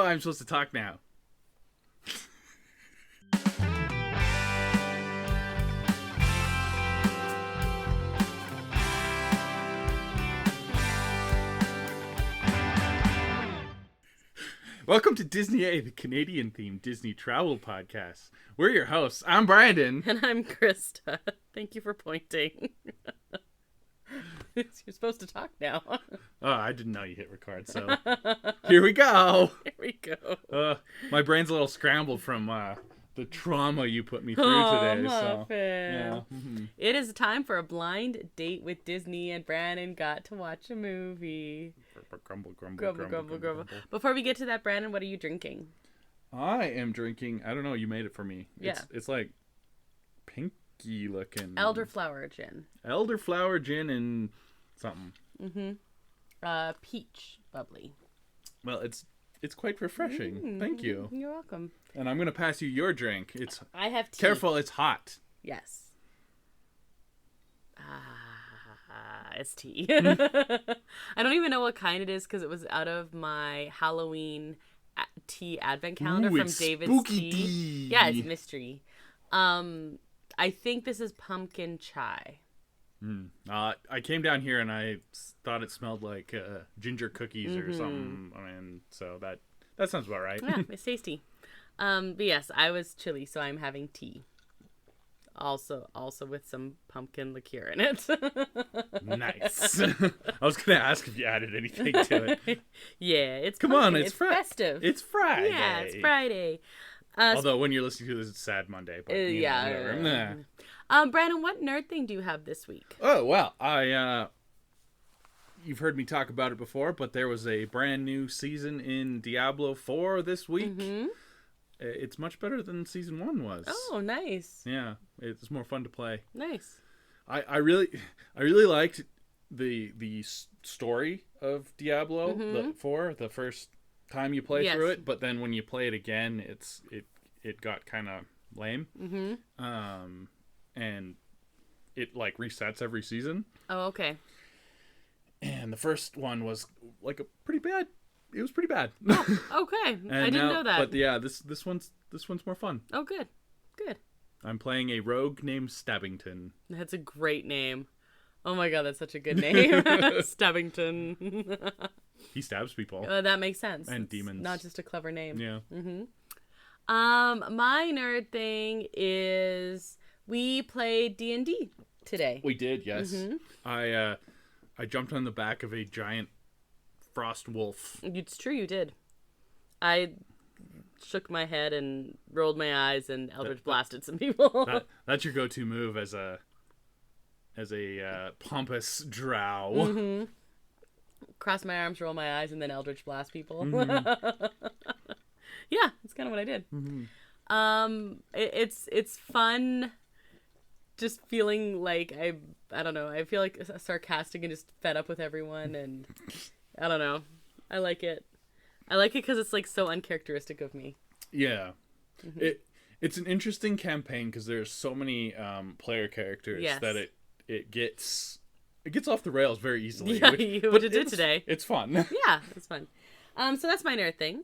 I'm supposed to talk now. Welcome to Disney A, the Canadian-themed Disney travel podcast. We're your hosts. I'm Brandon. And I'm Krysta. Thank you for pointing. You're supposed to talk now. Oh, I didn't know you hit record, so here we go. Here we go. My brain's a little scrambled from the trauma you put me through today. Muffin. So, yeah. Mm-hmm. It is time for a blind date with Disney, and Brandon got to watch a movie. Grumble. Before we get to that, Brandon, what are you drinking? I am drinking, I don't know, you made it for me. Yeah. It's like pinky looking. Elderflower gin. Elderflower gin and something. Mm-hmm. Peach bubbly. Well, it's quite refreshing. Thank you. You're welcome. And I'm going to pass you your drink. I have tea. Careful, it's hot. Yes. It's tea. I don't even know what kind it is because it was out of my Halloween tea advent calendar from David's spooky Tea. tea. Yeah, it's mystery. I think this is pumpkin chai. I came down here and I thought it smelled like ginger cookies or something, and so that sounds about right. Yeah, it's tasty. But yes, I was chilly, so I'm having tea. Also with some pumpkin liqueur in it. Nice. I was gonna ask if you added anything to it. Yeah, it's Come pumpkin. on, it's festive. It's Friday. Yeah, it's Friday. Although when you're listening to this, it's sad Monday. But whatever. Brandon, what nerd thing do you have this week? Oh well, you've heard me talk about it before, but there was a brand new season in Diablo 4 this week. Mm-hmm. It's much better than season 1 was. Oh, nice. Yeah, it's more fun to play. Nice. I really liked the story of Diablo 4 the first time you play through it, but then when you play it again, it got kind of lame. Mm-hmm. And it like resets every season. Oh, okay. And the first one was like pretty bad. It was pretty bad. Oh, okay. I didn't know that. But yeah, this one's more fun. Oh, good. I'm playing a rogue named Stabbington. That's a great name. Oh my god, that's such a good name. Stabbington. He stabs people. That makes sense. And it's demons. Not just a clever name. Yeah. Mm-hmm. My nerd thing is we played D&D today. We did, yes. Mm-hmm. I jumped on the back of a giant frost wolf. It's true, you did. I shook my head and rolled my eyes and Eldritch blasted some people. That's your go-to move as a pompous drow. Mm-hmm. Cross my arms, roll my eyes, and then Eldritch blast people. Mm-hmm. Yeah, that's kind of what I did. Mm-hmm. It's fun. Just feeling like I don't know. I feel like sarcastic and just fed up with everyone, and I don't know. I like it. I like it because it's like so uncharacteristic of me. Yeah, mm-hmm. It's an interesting campaign because there's so many player characters that it gets off the rails very easily. Yeah, which it did today. It's fun. Yeah, it's fun. So that's my nerd thing.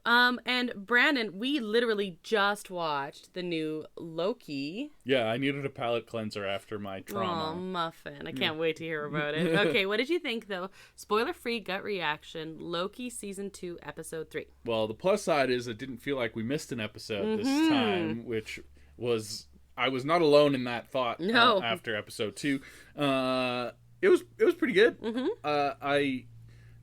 And Brandon, we literally just watched the new Loki. Yeah, I needed a palate cleanser after my trauma. Oh, Muffin. I can't wait to hear about it. Okay, what did you think, though? Spoiler-free gut reaction, Loki Season 2, Episode 3. Well, the plus side is it didn't feel like we missed an episode this time, which was... I was not alone in that thought after Episode 2. It was pretty good. Mm-hmm.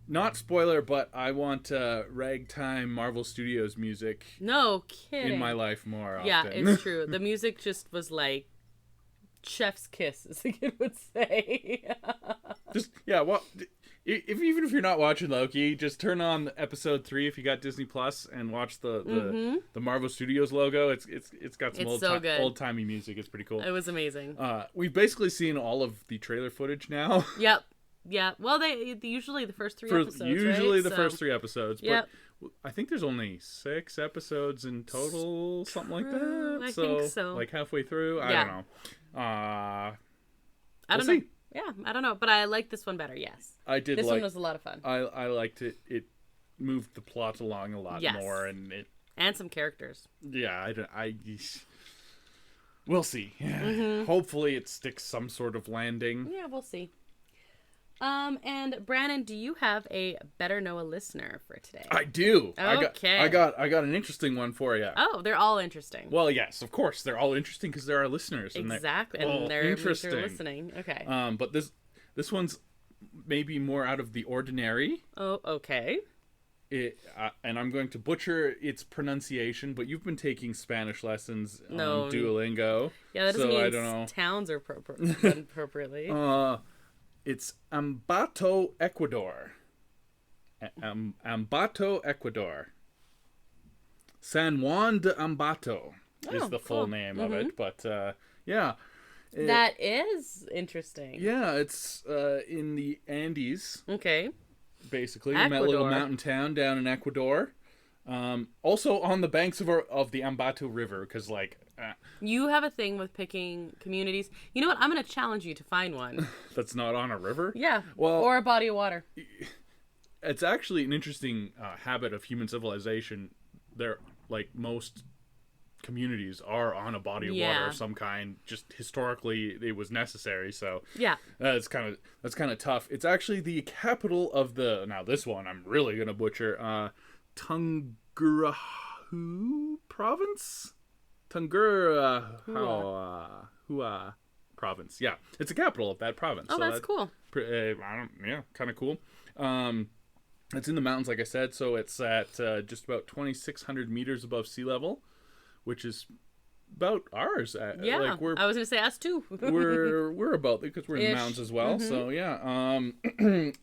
Not spoiler, but I want ragtime Marvel Studios music. No kidding. In my life more often. Yeah, it's true. The music just was like chef's kiss, as the kid would say. Well, even if you're not watching Loki, just turn on Episode 3 if you got Disney Plus and watch the Marvel Studios logo. It's got some old timey music. It's pretty cool. It was amazing. We've basically seen all of the trailer footage now. Yep. Yeah, well, they usually the first 3 episodes, usually right? the first 3 episodes, but I think there's only 6 episodes in total, something like that. I think so. Like halfway through, I don't know. I don't know. Yeah, I don't know, but I like this one better. Yes, I did. This one was a lot of fun. I liked it. moved the plot along a lot more, and some characters. Yeah, we'll see. Hopefully it sticks some sort of landing. Yeah, we'll see. And Brandon, do you have a Better Know a Listener for today? I do. Okay. I got an interesting one for you. Oh, they're all interesting. Well, yes, of course. They're all interesting because they're our listeners. Exactly. And they're interesting. Listening. Okay. But this one's maybe more out of the ordinary. Oh, okay. And I'm going to butcher its pronunciation, but you've been taking Spanish lessons on Duolingo. Yeah, that doesn't mean I don't know. Towns are done appropriately. It's Ambato, Ecuador. Ambato, Ecuador. San Juan de Ambato is the full name of it, but yeah. That is interesting. Yeah, it's in the Andes. Okay. Basically, a little mountain town down in Ecuador. Also on the banks of the Ambato River, because you have a thing with picking communities. You know what? I'm going to challenge you to find one. That's not on a river? Yeah. Well, or a body of water. It's actually an interesting habit of human civilization. Most communities are on a body of water of some kind. Just historically, it was necessary. So yeah, that's kind of tough. It's actually the capital of now this one I'm really gonna butcher. Tungurahua province. Tungurahua province. Yeah, it's the capital of that province. Oh, so that's cool. Kind of cool. It's in the mountains, like I said. So it's at just about 2,600 meters above sea level, which is about ours. Yeah, I was gonna say us too. we're about because we're in the mountains as well. Mm-hmm. So yeah,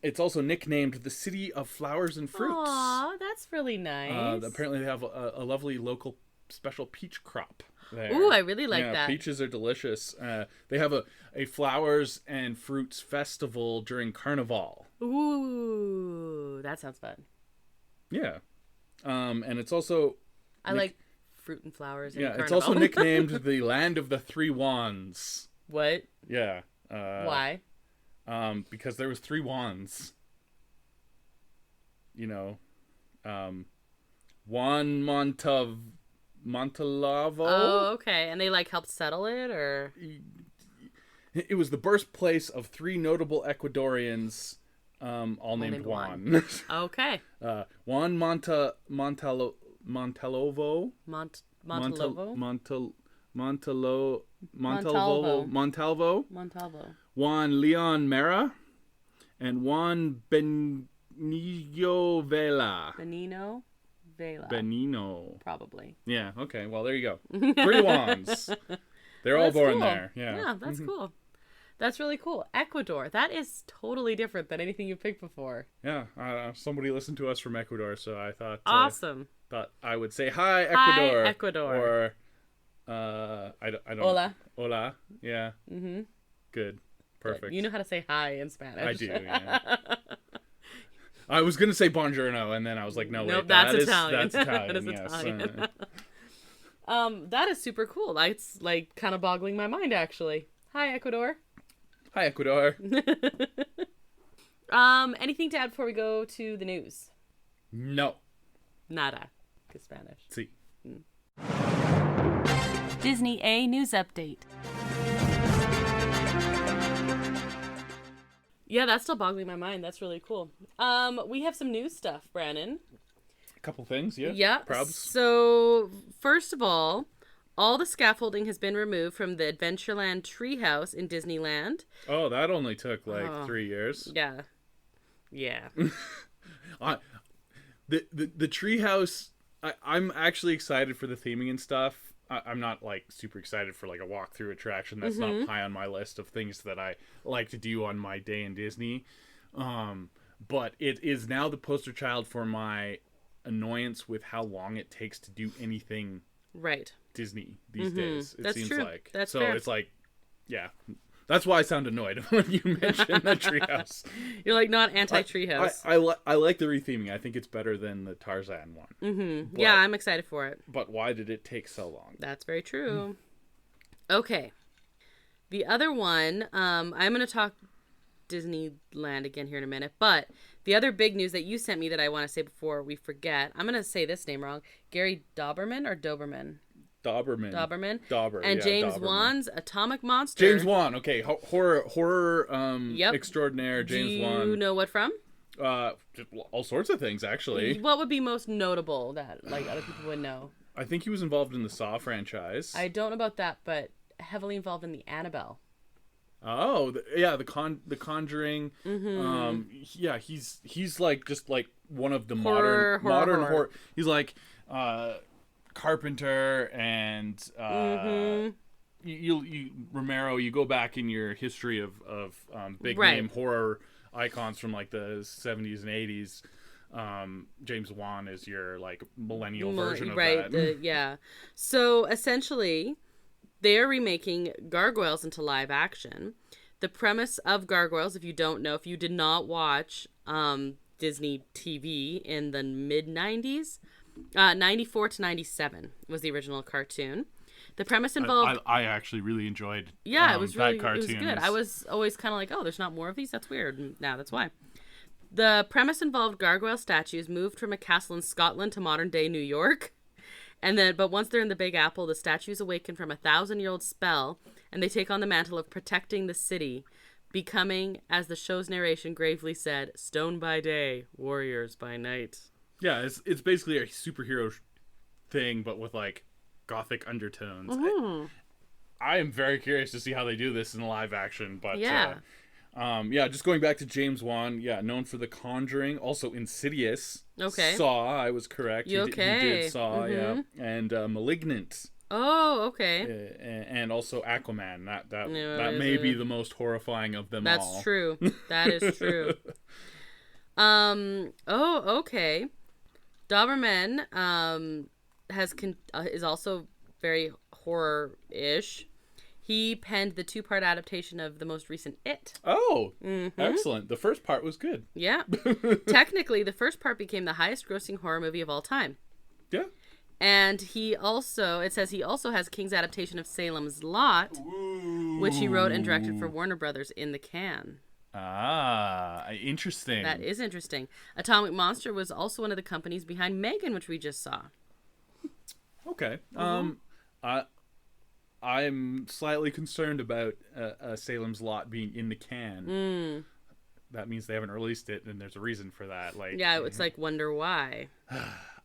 it's also nicknamed the City of Flowers and Fruits. Aw, that's really nice. Apparently, they have a lovely local special peach crop there. Ooh, I really like that. Peaches are delicious. They have a flowers and fruits festival during Carnival. Ooh, that sounds fun. Yeah, and it's also I like fruit and flowers. Yeah, it's also nicknamed the Land of the Three Wands. What? Yeah. Why? Because there was 3 wands. You know, Juan Montalvo. Oh, okay. And they helped settle it, or? It was the birthplace of 3 notable Ecuadorians, all named Juan. Okay. Juan Montalvo. Montalvo. Juan Leon Mera, and Juan Benigno Vela. Benino. Probably. Yeah. Okay. Well, there you go. 3 Juans. They're all born there. Yeah. Yeah, that's cool. That's really cool. Ecuador. That is totally different than anything you picked before. Yeah. Somebody listened to us from Ecuador, so I thought. Awesome. Thought I would say hi, Ecuador. Hi, Ecuador. Or, I don't. Hola. Hola. Yeah. Mm-hmm. Good. Perfect. You know how to say hi in Spanish. I do. Yeah. I was gonna say buongiorno, and then I was like, no, wait, that's Italian. That's Italian. That is yes. Italian. That is super cool. It's kind of boggling my mind, actually. Hi, Ecuador. Hi, Ecuador. Anything to add before we go to the news? No. Nada. Que Spanish. Sí. Disney A News Update. Yeah, that's still boggling my mind. That's really cool. We have some new stuff, Brandon. A couple things, yeah. Yeah. Probs. So, first of all the scaffolding has been removed from the Adventureland treehouse in Disneyland. Oh, that only took 3 years. Yeah. Yeah. The treehouse, I'm actually excited for the theming and stuff. I'm not super excited for a walkthrough attraction. That's not high on my list of things that I like to do on my day in Disney. But it is now the poster child for my annoyance with how long it takes to do anything Disney these days. It seems true. like. That's so fair. It's yeah. That's why I sound annoyed when you mention the treehouse. You're not anti-treehouse. I like the retheming. I think it's better than the Tarzan one. Mm-hmm. Yeah, I'm excited for it. But why did it take so long? That's very true. Okay. The other one, I'm going to talk Disneyland again here in a minute, but The other big news that you sent me that I want to say before we forget, I'm going to say this name wrong. Gary Doberman or Doberman? Doberman. And James Wan's Atomic Monster. James Wan, okay. Horror extraordinaire, James Wan. Do you know what from? All sorts of things, actually. What would be most notable that like other people would know? I think he was involved in the Saw franchise. I don't know about that, but heavily involved in the Annabelle. Oh, the Conjuring. Yeah, he's like just like one of the modern horror. He's like Carpenter and you Romero. You go back in your history of big name horror icons from like the 70s and 80s. James Wan is your like millennial version of that. Yeah. So essentially, they're remaking Gargoyles into live action. The premise of Gargoyles, if you don't know, if you did not watch Disney TV in the mid-90s, 94 to 97 was the original cartoon. The premise involved... I actually really enjoyed it was really, that cartoon. It was good. I was always kind of like, oh, there's not more of these? That's weird. And now that's why. The premise involved gargoyle statues moved from a castle in Scotland to modern-day New York. But once they're in the Big Apple, the statues awaken from a 1,000-year-old spell, and they take on the mantle of protecting the city, becoming, as the show's narration gravely said, stone by day, warriors by night. Yeah, it's basically a superhero thing, but with like gothic undertones. Mm-hmm. I am very curious to see how they do this in live action, but just going back to James Wan, known for The Conjuring, also Insidious. Okay. Saw, I was correct. He did Saw, and Malignant. Oh, okay. And also Aquaman. That may be the most horrifying of them all. That's true. That is true. Okay. Doberman is also very horror-ish. He penned the 2-part adaptation of the most recent It. Oh, excellent. The first part was good. Yeah. Technically, the first part became the highest-grossing horror movie of all time. Yeah. And it says he also has King's adaptation of Salem's Lot, which he wrote and directed for Warner Brothers in the can. Ah, interesting. That is interesting. Atomic Monster was also one of the companies behind Megan, which we just saw. Okay. I'm slightly concerned about Salem's Lot being in the can. That means they haven't released it, and there's a reason for that. It's like wonder why.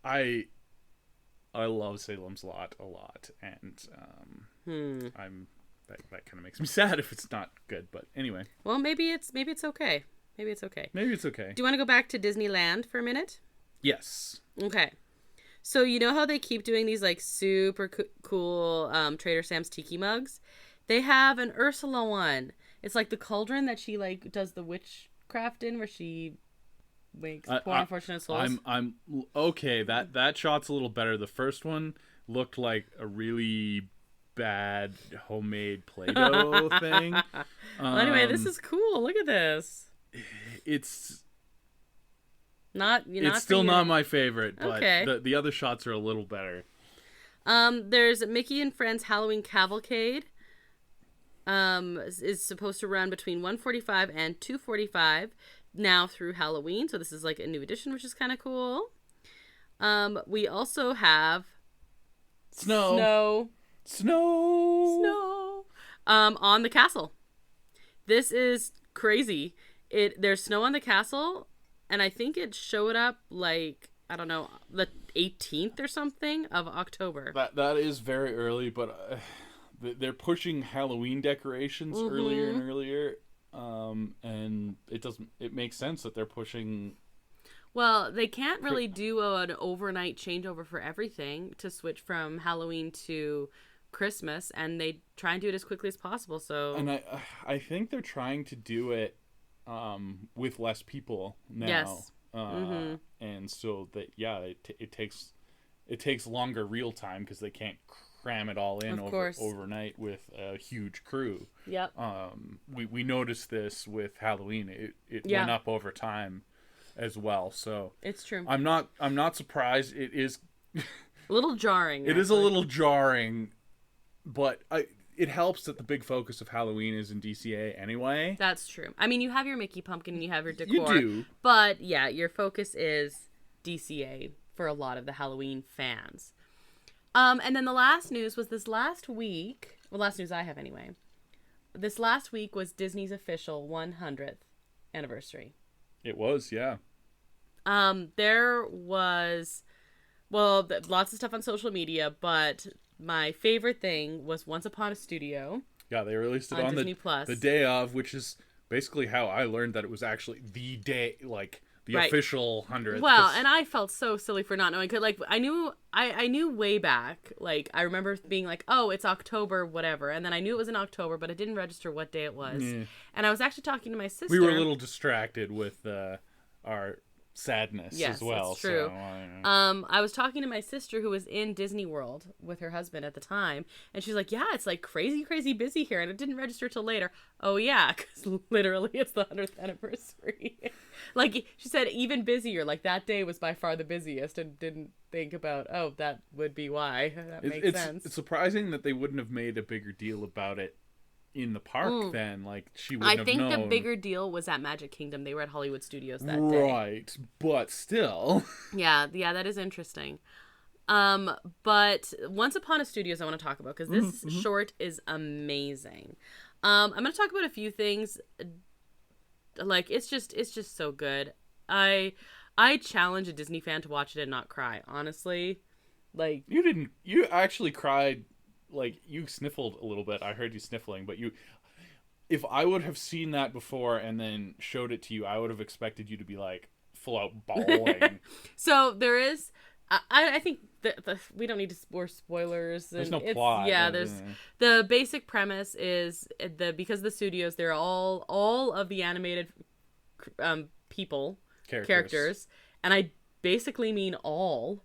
I love Salem's Lot a lot, and that kind of makes me sad if it's not good. But anyway. Well, maybe it's okay. Maybe it's okay. Maybe it's okay. Do you want to go back to Disneyland for a minute? Yes. Okay. So you know how they keep doing these like super cool Trader Sam's tiki mugs? They have an Ursula one. It's like the cauldron that she like does the witchcraft in, where she makes poor unfortunate souls. I'm okay. That shot's a little better. The first one looked like a really bad homemade Play-Doh thing. Well, anyway, this is cool. Look at this. It's It's still not my favorite, but the other shots are a little better. There's Mickey and Friends Halloween Cavalcade. Is supposed to run between 1:45 and 2:45 now through Halloween. So this is like a new edition, which is kind of cool. We also have Snow on the castle. This is crazy. There's snow on the castle. And I think it showed up like, I don't know, the 18th or something of October. That is very early, but they're pushing Halloween decorations earlier and earlier. And it makes sense that they're pushing. Well, they can't really do an overnight changeover for everything to switch from Halloween to Christmas, and they try and do it as quickly as possible. So, and I think they're trying to do it with less people now. Yes. And so that it takes longer real time because they can't cram it all in overnight with a huge crew. Yep. We noticed this with Halloween. It went up over time as well. So it's true. I'm not surprised. It is a little jarring. It is a little jarring, but it helps that the big focus of Halloween is in DCA anyway. That's true. I mean, you have your Mickey pumpkin and you have your decor. You do. But, yeah, your focus is DCA for a lot of the Halloween fans. And then the last news was this last week. Well, last news I have anyway. This last week was Disney's official 100th anniversary. It was, yeah. There was, well, lots of stuff on social media, but my favorite thing was Once Upon a Studio. Yeah, they released it on Disney Plus. The day of, which is basically how I learned that it was actually the day, like the official 100th. Well, and I felt so silly for not knowing, cause like I knew way back, like I remember being like, oh, it's October, whatever, and then I knew it was in October, but it didn't register what day it was, and I was actually talking to my sister. We were a little distracted with our sadness as well. That's true. So, I was talking to my sister who was in Disney World with her husband at the time, and she's like, yeah, it's like crazy busy here, and it didn't register till later. Oh yeah, because literally it's the 100th anniversary. Like she said, even busier, like that day was by far the busiest, and didn't think about, oh, that would be why. That makes sense. It's surprising that they wouldn't have made a bigger deal about it in the park then. Like she wouldn't have known. I think the bigger deal was at Magic Kingdom. They were at Hollywood Studios that day. Right, but still. Yeah, that is interesting. But Once Upon a Studios I want to talk about, because this short is amazing. I'm going to talk about a few things. Like it's just so good. I challenge a Disney fan to watch it and not cry, honestly. Like you actually cried. Like, you sniffled a little bit. I heard you sniffling, but if I would have seen that before and then showed it to you, I would have expected you to be, like, full out bawling. So, there is, I think we don't need to spoilers. There's no plot. Yeah, the basic premise is, because the studios, they're all of the animated characters, and I basically mean all,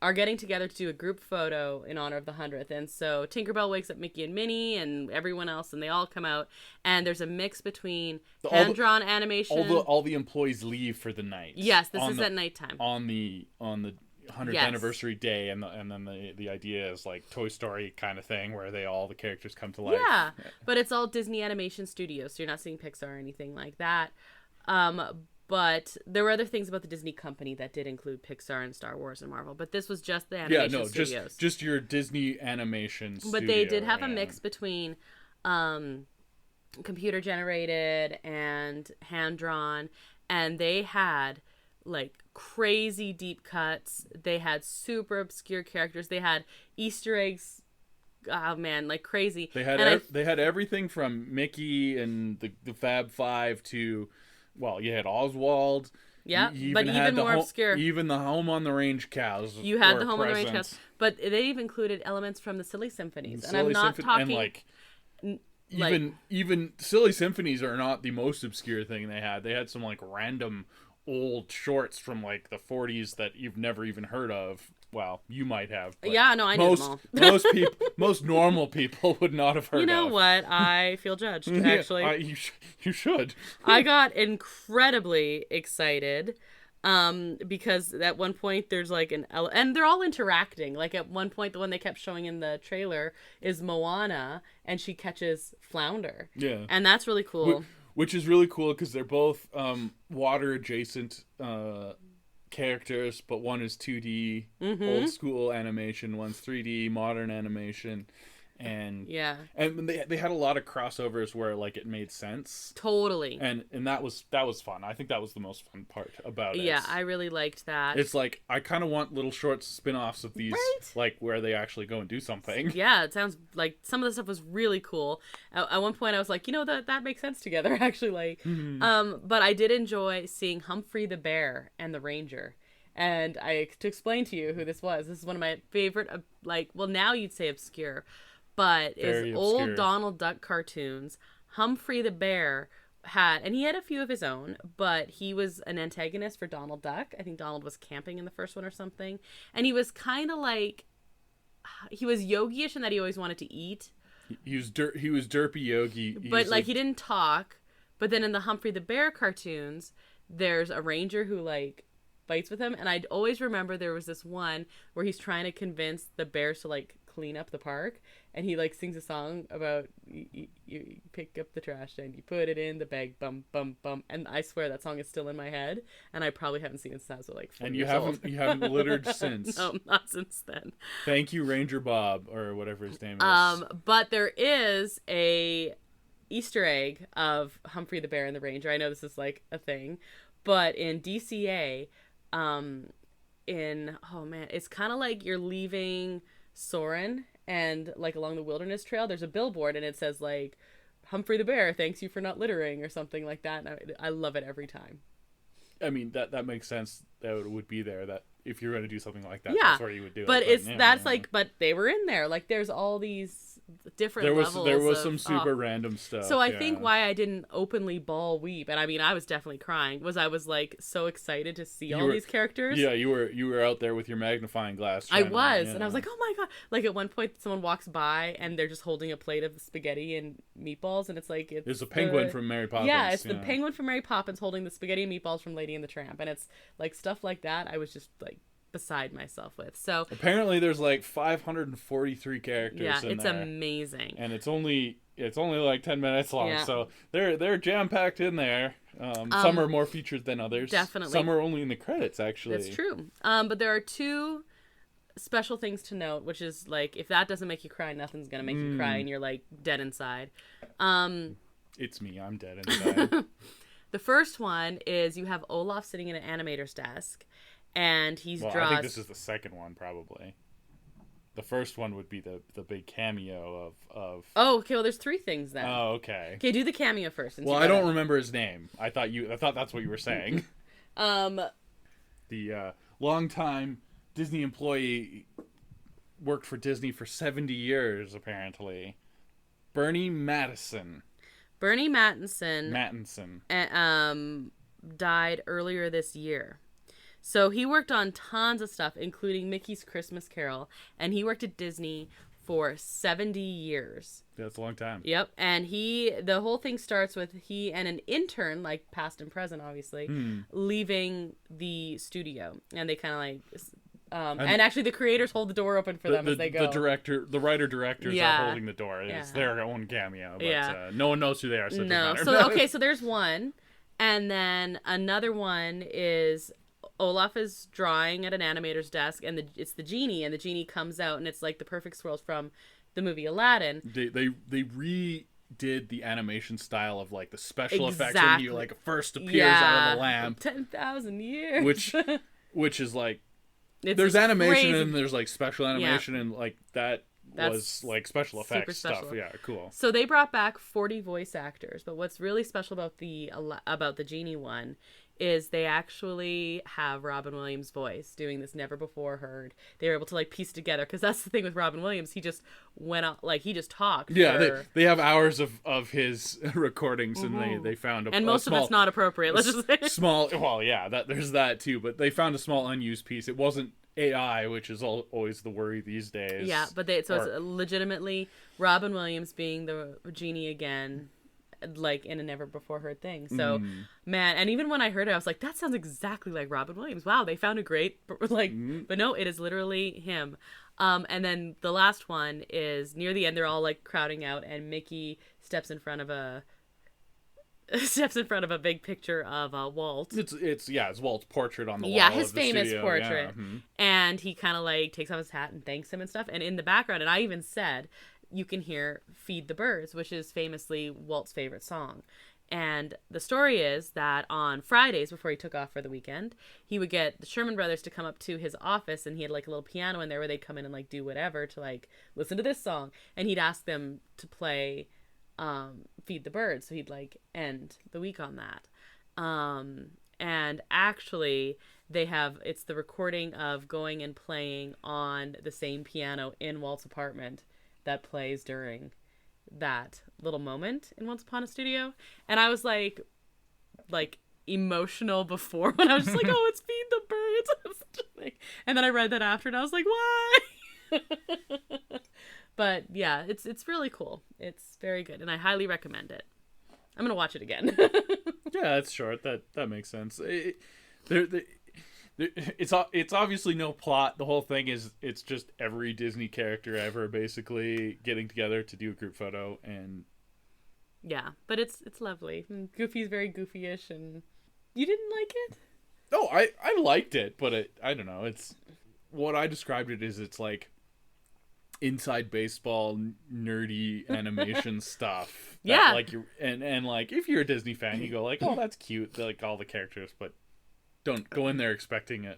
are getting together to do a group photo in honor of the 100th. And so Tinkerbell wakes up Mickey and Minnie and everyone else, and they all come out. And there's a mix between hand-drawn animation. All the employees leave for the night. Yes, this is at nighttime. On the 100th anniversary day, and then the idea is like Toy Story kind of thing, where all the characters come to life. Yeah, but it's all Disney Animation Studios, so you're not seeing Pixar or anything like that. But there were other things about the Disney company that did include Pixar and Star Wars and Marvel. But this was just the animation studios. Just your Disney animation studio. But they did have a mix between computer generated and hand-drawn. And they had, like, crazy deep cuts. They had super obscure characters. They had Easter eggs. Oh, man, like crazy. They had they had everything from Mickey and the Fab Five to... Well, you had Oswald. Yeah, but even more obscure. Even the Home on the Range cows. You had the Home on the Range cows. But they even included elements from the Silly Symphonies. And I'm not talking... And even Silly Symphonies are not the most obscure thing they had. They had some like random old shorts from like the 40s that you've never even heard of. Well, you might have. Yeah, no, I knew them all. Most normal people would not have heard of. You know what? I feel judged, actually. You should. I got incredibly excited because at one point there's like and they're all interacting. Like at one point, the one they kept showing in the trailer is Moana, and she catches Flounder. Yeah. And that's really cool. Which is really cool because they're both water adjacent characters, but one is 2D old school animation, one's 3D modern animation, and they had a lot of crossovers where like it made sense totally, and that was fun. I think that was the most fun part about it. Yeah, I really liked that. It's like I kind of want little short spin-offs of these, like where they actually go and do something. Yeah, it sounds like some of the stuff was really cool. At one point I was like, that makes sense together actually, like but I did enjoy seeing Humphrey the Bear and the Ranger. And to explain to you who this is one of my favorite, now you'd say obscure, but is old Donald Duck cartoons. Humphrey the Bear he had a few of his own, but he was an antagonist for Donald Duck. I think Donald was camping in the first one or something. And he was kind of like, he was yogi-ish in that he always wanted to eat. He was derpy yogi. But he didn't talk. But then in the Humphrey the Bear cartoons, there's a ranger who fights with him, and I'd always remember there was this one where he's trying to convince the bears to like clean up the park, and he like sings a song about you pick up the trash and you put it in the bag, bum bum bum, and I swear that song is still in my head, and I probably haven't seen it since I was like 4 and years you old. haven't littered since. No, not since then. Thank you, Ranger Bob, or whatever his name is. But there is a Easter egg of Humphrey the Bear and the Ranger. I know this is like a thing, but in DCA, it's kind of like you're leaving Soren, and like along the Wilderness Trail, there's a billboard, and it says like, Humphrey the Bear thanks you for not littering, or something like that. And I love it every time. I mean, that makes sense that it would be there, that if you're going to do something like that, yeah, that's where you would do but it. But they were in there. Like, there's all these different levels. There was some super random stuff. So I think why I didn't openly bawl weep, and I mean, I was definitely crying, was I was like so excited to see all these characters. Yeah, you were out there with your magnifying glass. And I was like, oh my god! Like at one point, someone walks by and they're just holding a plate of spaghetti and meatballs, and it's like there's a penguin from Mary Poppins. Yeah, it's the penguin from Mary Poppins holding the spaghetti and meatballs from Lady and the Tramp, and it's like stuff like that. I was just like beside myself with. So apparently there's like 543 characters. Yeah, in it's there, amazing, and it's only like 10 minutes long. Yeah. So they're jam packed in there. Some are more featured than others. Definitely, some are only in the credits. Actually, that's true. But there are two special things to note, which is like, if that doesn't make you cry, nothing's gonna make you cry, and you're like dead inside. It's me. I'm dead inside. The first one is you have Olaf sitting at an animator's desk, and I think this is the second one, probably. The first one would be the big cameo of. Oh, okay. Well, there's three things then. Oh, okay. Okay, do the cameo first. Well, I don't remember his name. I thought that's what you were saying. The longtime Disney employee, worked for Disney for 70 years, apparently. Bernie Mattinson. Bernie Mattinson. Died earlier this year. So he worked on tons of stuff, including Mickey's Christmas Carol, and he worked at Disney for 70 years. That's a long time. Yep. And the whole thing starts with he and an intern, like past and present, obviously, leaving the studio. And they kind of like, and actually the creators hold the door open for them as they go. The writer-directors are holding the door. It's their own cameo, but no one knows who they are, so it doesn't matter. So there's one. And then another one is Olaf is drawing at an animator's desk, and it's the genie, and the genie comes out, and it's like the perfect swirls from the movie Aladdin. They redid the animation style of like the special effects when you like first appears out of the lamp. 10,000 years. Which is like, there's animation crazy. And there's like special animation and like that's was like special effects stuff. Yeah, cool. So they brought back 40 voice actors, but what's really special about the genie one is they actually have Robin Williams' voice doing this never before heard. They were able to like piece together, because that's the thing with Robin Williams. He just went out, like he just talked. Yeah, they have hours of his recordings, and they found most of it's not appropriate. Let's just say small. Well, yeah, there's that too. But they found a small unused piece. It wasn't AI, which is always the worry these days. Yeah, but it's legitimately Robin Williams being the genie again, like in a never before heard thing. So man, and even when I heard it, I was like, that sounds exactly like Robin Williams. Wow, they found a great but no, it is literally him. And then the last one is near the end, they're all like crowding out, and Mickey steps in front of a big picture of Walt. It's Walt's portrait on the wall. Yeah, his of the famous studio. portrait. Yeah. And he kind of like takes off his hat and thanks him and stuff. And in the background, and I even said, you can hear "Feed the Birds," which is famously Walt's favorite song. And the story is that on Fridays, before he took off for the weekend, he would get the Sherman Brothers to come up to his office, and he had like a little piano in there where they'd come in and like do whatever to like listen to this song. And he'd ask them to play Feed the Birds, so he'd like end the week on that. And actually it's the recording of going and playing on the same piano in Walt's apartment that plays during that little moment in Once Upon a Studio. And I was like emotional before, when I was just like, oh, it's Feed the Birds. And then I read that after, and I was like, why? But yeah, it's really cool. It's very good, and I highly recommend it. I'm gonna watch it again. Yeah, it's short. That makes sense. it's obviously no plot. The whole thing is it's just every Disney character ever basically getting together to do a group photo, and yeah, but it's lovely. Goofy's very goofy-ish, and you didn't like it? No, I liked it, but I don't know. It's what I described it as. It's like inside baseball nerdy animation stuff. Yeah, like you and like if you're a Disney fan, you go like, oh, that's cute, like all the characters, but don't go in there expecting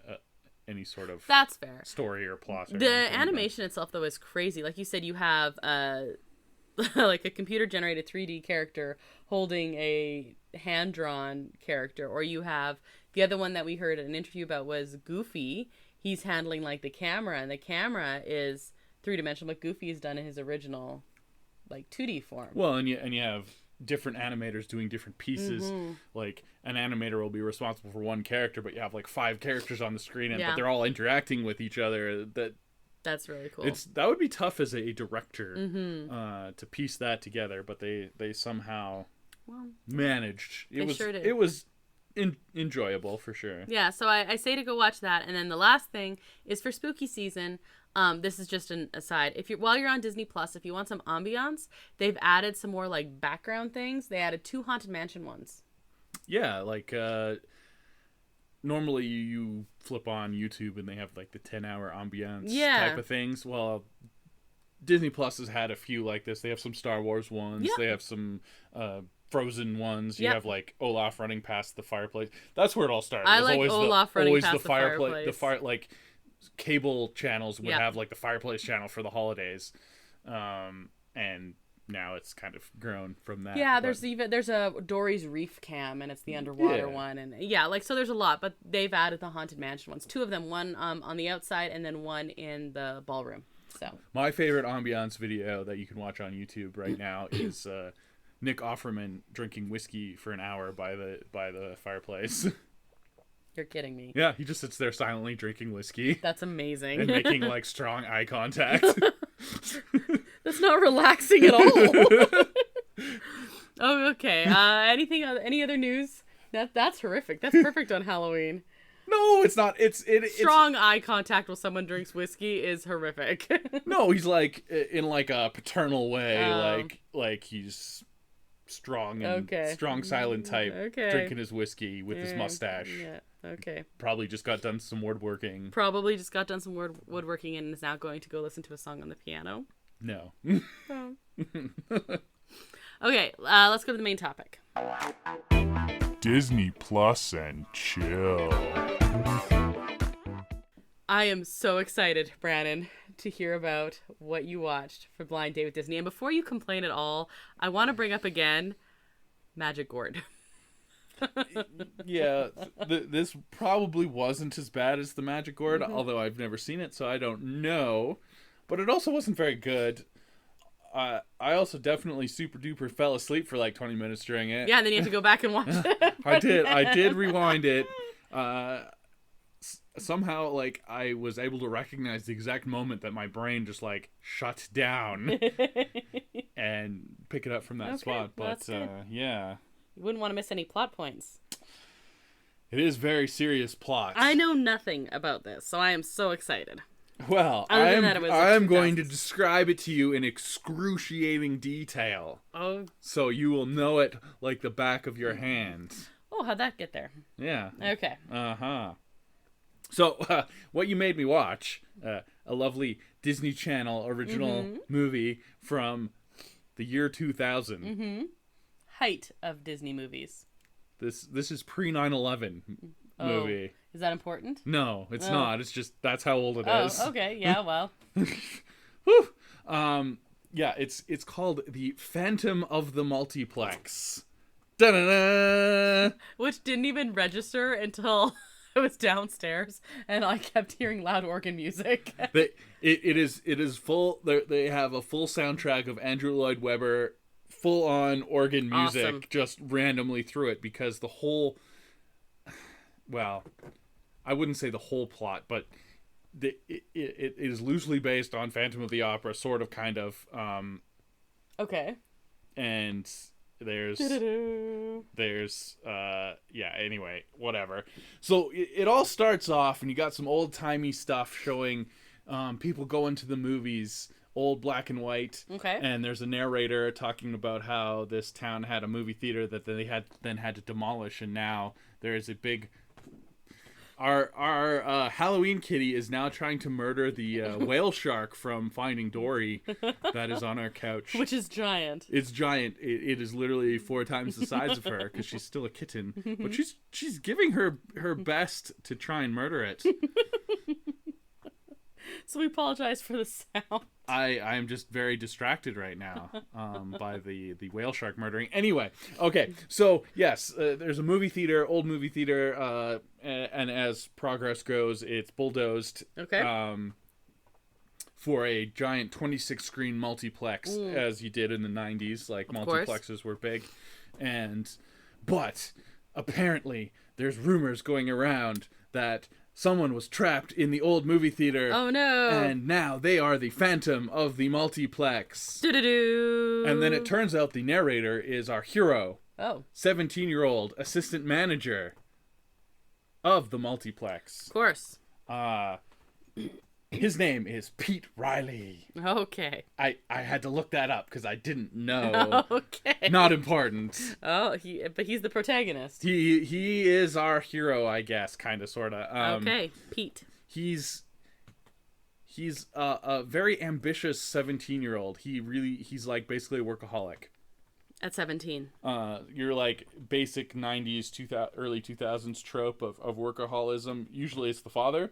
any sort of that's fair story or plot. The animation itself, though, is crazy. Like you said, you have like a computer generated 3D character holding a hand drawn character, or you have the other one that we heard an interview about was Goofy. He's handling like the camera, and the camera is 3-dimensional, but Goofy is done in his original like 2D form. Well, and you have different animators doing different pieces. Like an animator will be responsible for one character, but you have like 5 characters on the screen, but they're all interacting with each other. That's really cool. That would be tough as a director to piece that together, but they somehow managed. It was enjoyable for sure. Yeah, so I say to go watch that, and then the last thing is for spooky season. This is just an aside. While you're on Disney Plus, if you want some ambiance, they've added some more like background things. They added 2 Haunted Mansion ones. Yeah, like normally you flip on YouTube and they have like the 10-hour ambiance type of things. Well, Disney Plus has had a few like this. They have some Star Wars ones. Yep. They have some Frozen ones. You have like Olaf running past the fireplace. That's where it all started. I like Olaf running past the fireplace. Like cable channels would have like the fireplace channel for the holidays, and now it's kind of grown from that. Yeah, there's a Dory's Reef Cam, and it's the underwater one, and so there's a lot, but they've added the Haunted Mansion ones. 2 of them, one on the outside and then one in the ballroom. So my favorite ambiance video that you can watch on YouTube right now is Nick Offerman drinking whiskey for an hour by the fireplace. You're kidding me. Yeah, he just sits there silently drinking whiskey. That's amazing. And making like strong eye contact. That's not relaxing at all. Oh, okay. Any other news? That's horrific. That's perfect on Halloween. No, it's not. It's strong eye contact while someone drinks whiskey is horrific. No, he's like in like a paternal way, like he's strong and strong silent type, drinking his whiskey with his mustache. Yeah. Okay. Probably just got done some woodworking. Woodworking and is now going to go listen to a song on the piano. No. Oh. Okay, let's go to the main topic. Disney Plus and chill. I am so excited, Brandon, to hear about what you watched for Blind Date with Disney. And before you complain at all, I want to bring up again Magic Gourd. Yeah, this probably wasn't as bad as the Magic Gourd, although I've never seen it, so I don't know. But it also wasn't very good. I also definitely super duper fell asleep for like 20 minutes during it. Yeah, and then you have to go back and watch it. I did rewind it. Somehow, like, I was able to recognize the exact moment that my brain just like shut down and pick it up from that spot. But yeah. You wouldn't want to miss any plot points. It is very serious plot. I know nothing about this, so I am so excited. Well, I am going to describe it to you in excruciating detail. Oh. So you will know it like the back of your hand. Oh, how'd that get there? Yeah. Okay. Uh-huh. So, what you made me watch, a lovely Disney Channel original movie from the year 2000. Height of Disney movies. This is pre 9/11 movie. Is that important? No, it's not. It's just that's how old it is. Oh, okay. Yeah, well. Whew. Yeah, it's called The Phantom of the Multiplex. Da-da-da! Which didn't even register until I was downstairs and I kept hearing loud organ music. It is full. They have a full soundtrack of Andrew Lloyd Webber, full on organ music, just randomly through it, because the whole, well, I wouldn't say the whole plot, but it is loosely based on Phantom of the Opera, sort of, kind of. Okay. And there's anyway, whatever. So it all starts off, and you got some old timey stuff showing people going to the movies, old black and white. Okay. And there's a narrator talking about how this town had a movie theater that they had to demolish, and now there is a big. Our Halloween kitty is now trying to murder the whale shark from Finding Dory that is on our couch. Which is giant. It's giant. It is literally 4 times the size of her because she's still a kitten. But she's giving her best to try and murder it. So we apologize for the sound. I'm just very distracted right now by the whale shark murdering. Anyway, okay, so yes, there's a movie theater, old movie theater, and as progress goes, it's bulldozed. Okay. For a giant 26-screen multiplex, as you did in the 90s, like multiplexes were big, but apparently there's rumors going around that someone was trapped in the old movie theater. Oh no! And now they are the phantom of the multiplex. Doo-doo-doo. And then it turns out the narrator is our hero. Oh. 17-year-old assistant manager of the multiplex. Of course. His name is Pete Riley. Okay. I had to look that up because I didn't know. Okay. Not important. Oh, but he's the protagonist. He is our hero, I guess, kind of, sort of. Okay, Pete. He's a very ambitious 17-year-old. He's like basically a workaholic. At 17. You're like basic 90s, early 2000s trope of workaholism. Usually it's the father.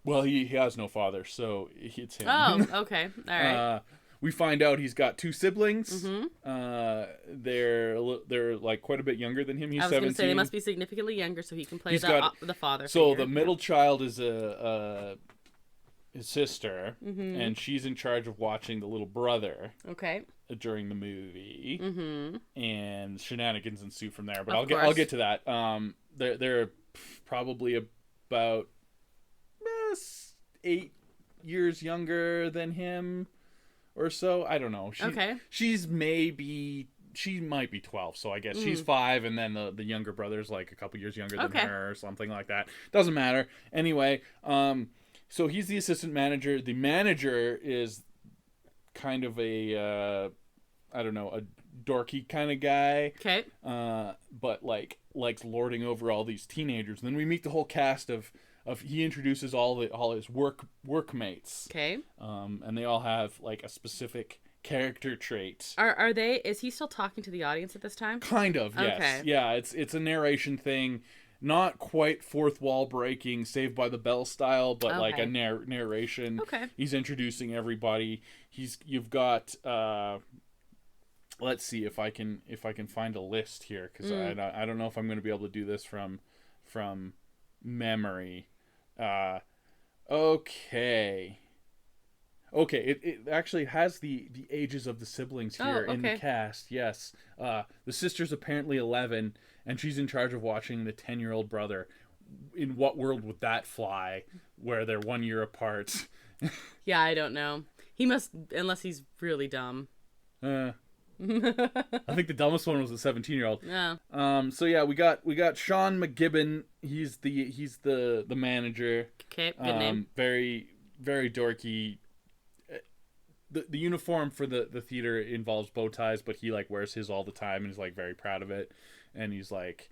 Well, he has no father, so it's him. Oh, okay. All right. We find out he's got 2 siblings. Mm-hmm. They're like quite a bit younger than him. He's 17. I was going to say they must be significantly younger, so he can play the father. So figure. the middle child is his sister, mm-hmm. and she's in charge of watching the little brother. Okay. During the movie, mm-hmm. and shenanigans ensue from there. But Of I'll course. get to that. They're probably about 8 years younger than him or so. I don't know. She might be 12, so I guess she's 5, and then the younger brother's like a couple years younger than her or something like that. Doesn't matter. Anyway, so he's the assistant manager. The manager is kind of a I don't know, a dorky kind of guy. Okay. But likes lording over all these teenagers. And then we meet the whole cast of he introduces all his workmates. Okay. And they all have like a specific character trait. Are they? Is he still talking to the audience at this time? Kind of, yes. Okay. Yeah, it's a narration thing, not quite fourth wall breaking, Saved by the Bell style, but like a narration. Okay. He's introducing everybody. You've got. Let's see if I can find a list here, because I don't know if I'm going to be able to do this from memory. Okay, it actually has the ages of the siblings here in the cast. Yes. The sister's apparently 11, and she's in charge of watching the 10-year-old brother. In what world would that fly, where they're 1 year apart? Yeah, I don't know. He must, unless he's really dumb. I think the dumbest one was the 17-year-old. Yeah. So yeah, we got Sean McGibbon. He's the manager. Okay, good name. Very, very dorky. The uniform for the theater involves bow ties, but he like wears his all the time and is like very proud of it. And he's like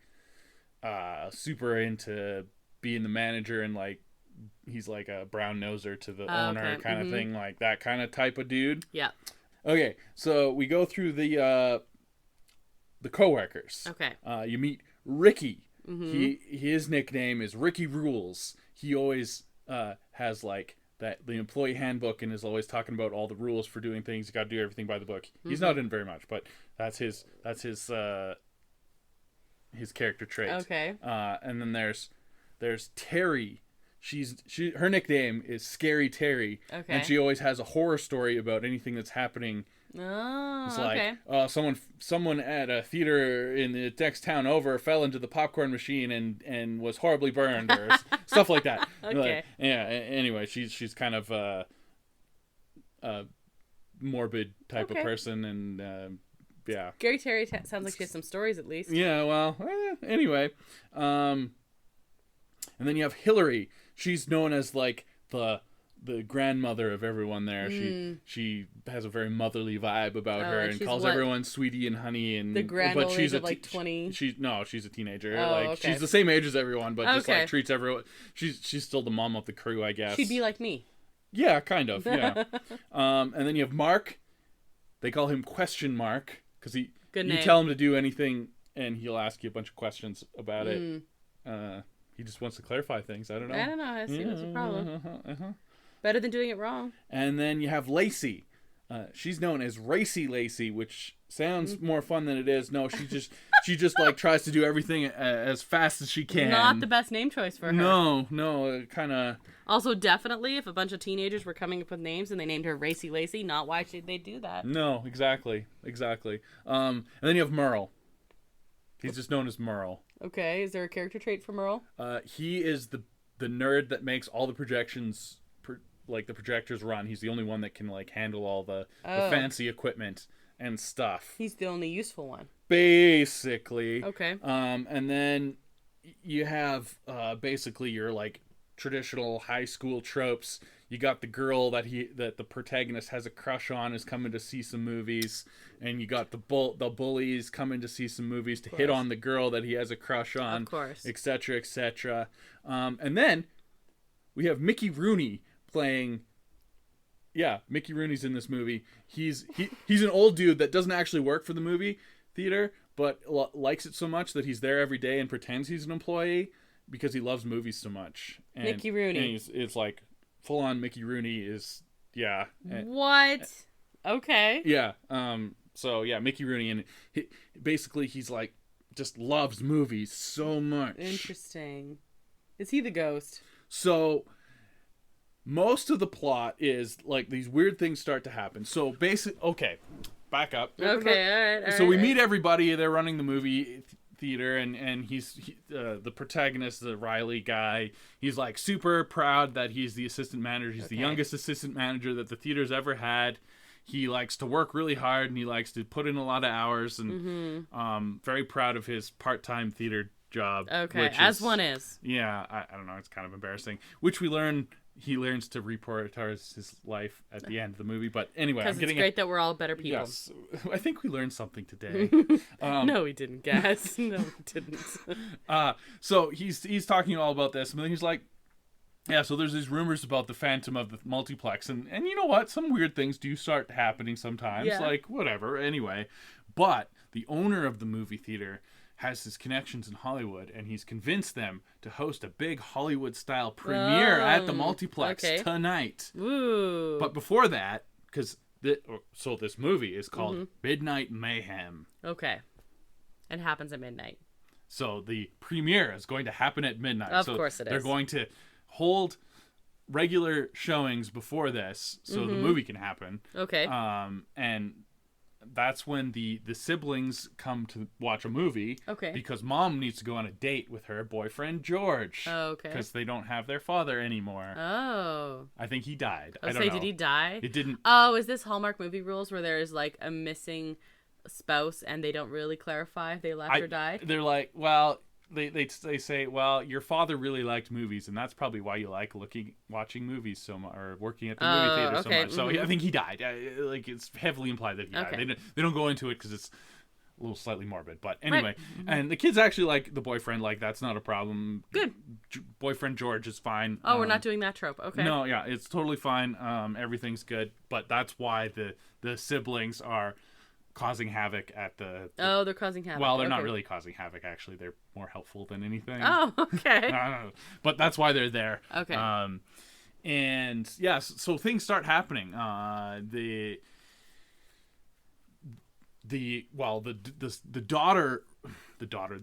super into being the manager, and like he's like a brown noser to the owner kind of thing, like that kind of type of dude. Yeah. Okay, so we go through the coworkers. Okay. You meet Ricky. Mm-hmm. His nickname is Ricky Rules. He always has like the employee handbook and is always talking about all the rules for doing things. You got to do everything by the book. Mm-hmm. He's not in very much, but that's his character trait. Okay. And then there's Terry. Her nickname is Scary Terry, and she always has a horror story about anything that's happening. Oh, it's like someone at a theater in the next town over fell into the popcorn machine and was horribly burned, or stuff like that. Okay. Like, yeah. Anyway, she's kind of a morbid type of person, and yeah. Gary Terry sounds like she has some stories at least. Yeah, well, anyway. And then you have Hillary. She's known as like the grandmother of everyone there. She has a very motherly vibe about her and calls everyone sweetie and honey. And the grand but old she's age of like 20. She's a teenager. Oh, She's the same age as everyone, but just Okay. like treats everyone. She's still the mom of the crew, I guess. She'd be like me. Yeah, kind of. Yeah. And then you have Mark. They call him Question Mark because you tell him to do anything and he'll ask you a bunch of questions about it. He just wants to clarify things. I don't know. I see what's the problem. Better than doing it wrong. And then you have Lacey. She's known as Racy Lacey, which sounds more fun than it is. No, she just like tries to do everything as fast as she can. Not the best name choice for her. No, kind of. Also, definitely, if a bunch of teenagers were coming up with names and they named her Racy Lacey, not why should they do that? No, exactly. And then you have Merle. He's just known as Merle. Okay, is there a character trait for Merle? He is the nerd that makes all the projections, like the projectors run. He's the only one that can like handle all the fancy equipment and stuff. He's the only useful one. Basically. Okay. And then you have basically your like traditional high school tropes. You got the girl that the protagonist has a crush on is coming to see some movies, and you got the bullies coming to see some movies to hit on the girl that he has a crush on, of course, etc., etc. And then we have Mickey Rooney playing. Yeah, Mickey Rooney's in this movie. He's an old dude that doesn't actually work for the movie theater, but likes it so much that he's there every day and pretends he's an employee because he loves movies so much. And, Mickey Rooney. And it's like full on Mickey Rooney is what? Okay. Yeah. So yeah, Mickey Rooney, and basically he's like just loves movies so much. Interesting. Is he the ghost? So most of the plot is like these weird things start to happen. So okay, back up. Okay, all right. So we meet everybody. They're running the movie theater, and he's the protagonist, the Riley guy. He's like super proud that he's the assistant manager. He's the youngest assistant manager that the theater's ever had. He likes to work really hard and he likes to put in a lot of hours, and very proud of his part-time theater job. Okay, as one is. Yeah, I don't know. It's kind of embarrassing. Which he learns to reprioritize his life at the end of the movie. But anyway, because it's great that we're all better people. Yes, I think we learned something today. No, we didn't, guys. No, we didn't. So he's talking all about this, and then he's like, yeah, so there's these rumors about the Phantom of the Multiplex, and you know what? Some weird things do start happening sometimes, like whatever. Anyway, but the owner of the movie theater has his connections in Hollywood, and he's convinced them to host a big Hollywood-style premiere at the Multiplex tonight. Ooh. But before that, because this movie is called Midnight Mayhem. Okay. It happens at midnight. So the premiere is going to happen at midnight. Of course it is. They're going to hold regular showings before this so the movie can happen. Okay. And that's when the siblings come to watch a movie. Okay. Because mom needs to go on a date with her boyfriend George. Oh, okay. Because they don't have their father anymore. Oh. I think he died. I don't know. Did he die? It didn't. Oh, is this Hallmark movie rules where there's like a missing spouse and they don't really clarify if they left or died? They're like, well, they say, well, your father really liked movies, and that's probably why you like watching movies so much, or working at the movie theater so much. So I think he died. Like, it's heavily implied that he died. They don't go into it because it's a little slightly morbid. But anyway, and the kids actually like the boyfriend. Like, that's not a problem. Good. Boyfriend George is fine. Oh, we're not doing that trope. Okay. No, yeah, it's totally fine. Everything's good. But that's why the siblings are causing havoc at the they're causing havoc. Well, they're not really causing havoc, actually. They're more helpful than anything. Oh, okay. But that's why they're there. Okay. And yes, so things start happening. The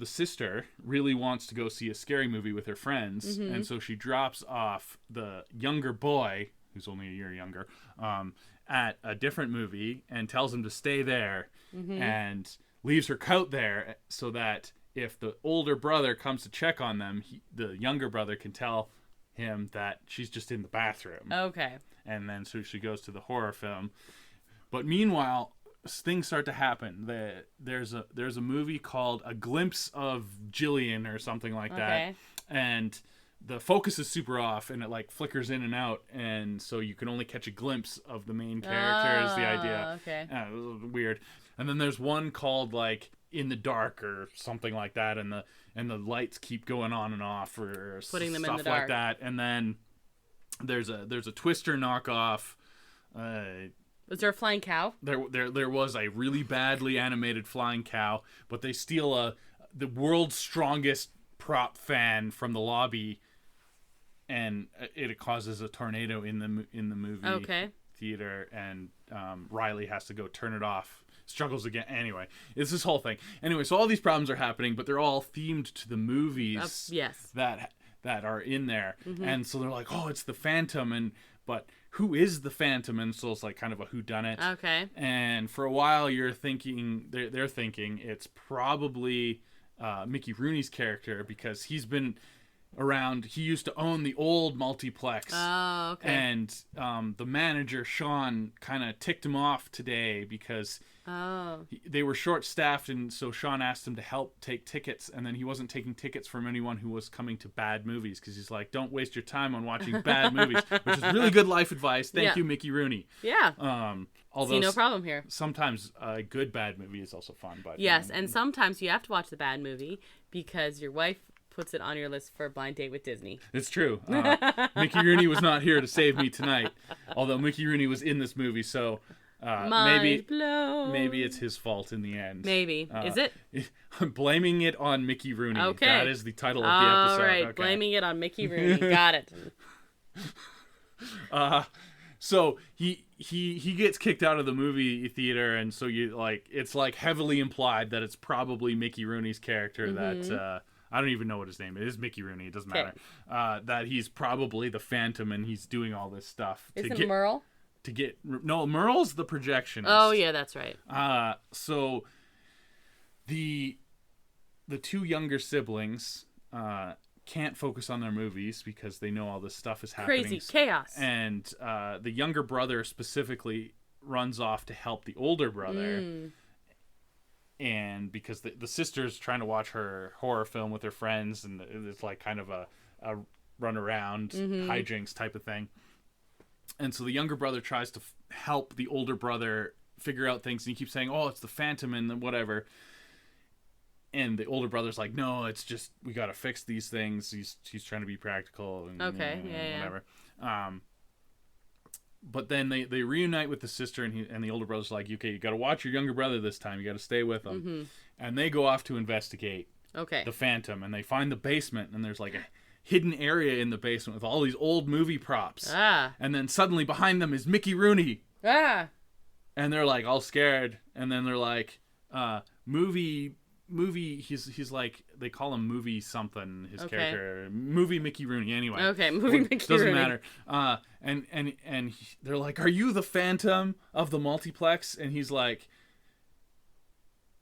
sister really wants to go see a scary movie with her friends, and so she drops off the younger boy, who's only a year younger, at a different movie and tells him to stay there, and leaves her coat there so that if the older brother comes to check on them, the younger brother can tell him that she's just in the bathroom. Okay. And then so she goes to the horror film. But meanwhile, things start to happen. There's a movie called A Glimpse of Jillian or something like that, and the focus is super off, and it like flickers in and out, and so you can only catch a glimpse of the main character. Is the idea? Okay. It was weird. And then there's one called like In the Dark or something like that, and the lights keep going on and off or putting them stuff in the dark. like that. And then there's a Twister knockoff. Was there a flying cow? There was a really badly animated flying cow, but they steal the world's strongest prop fan from the lobby, and it causes a tornado in the movie theater, and Riley has to go turn it off. Struggles again. Anyway, it's this whole thing. Anyway, so all these problems are happening, but they're all themed to the movies that are in there. Mm-hmm. And so they're like, oh, it's the Phantom, but who is the Phantom? And so it's like kind of a whodunit. Okay. And for a while they're thinking it's probably Mickey Rooney's character, because he's been around. He used to own the old Multiplex. Oh, okay. And the manager, Sean, kind of ticked him off today because they were short-staffed, and so Sean asked him to help take tickets, and then he wasn't taking tickets from anyone who was coming to bad movies, because he's like, don't waste your time on watching bad movies, which is really good life advice. Thank you, Mickey Rooney. Yeah. Although see no problem here. Sometimes a good bad movie is also fun. But yes, and sometimes you have to watch the bad movie because your wife puts it on your list for a blind date with Disney. It's true. Mickey Rooney was not here to save me tonight, although Mickey Rooney was in this movie, so maybe it's his fault in the end. Maybe. Is it? I'm blaming it on Mickey Rooney. Okay. That is the title of the episode. All right, okay. Blaming it on Mickey Rooney. Got it. So he gets kicked out of the movie theater, and so it's like heavily implied that it's probably Mickey Rooney's character that I don't even know what his name is. It is Mickey Rooney. It doesn't matter. That he's probably the Phantom, and he's doing all this stuff. Isn't Merle? No, Merle's the projectionist. Oh yeah, that's right. So the two younger siblings can't focus on their movies because they know all this stuff is happening. Crazy chaos. And the younger brother specifically runs off to help the older brother. And because the sister's trying to watch her horror film with her friends, and it's like kind of a run around hijinks type of thing. And so the younger brother tries to help the older brother figure out things, and he keeps saying, oh, it's the Phantom and whatever. And the older brother's like, no, it's just, we got to fix these things. He's trying to be practical and whatever. But then they reunite with the sister, and the older brother's like, okay, you got to watch your younger brother this time. You got to stay with him. And they go off to investigate the Phantom, and they find the basement, and there's like a hidden area in the basement with all these old movie props. And then suddenly behind them is Mickey Rooney. And they're like all scared, and then they're like, movie he's like, they call him movie something, his character, movie Mickey Rooney, anyway. Movie Mickey doesn't Rooney. Matter. And they're like, are you the Phantom of the Multiplex? And he's like,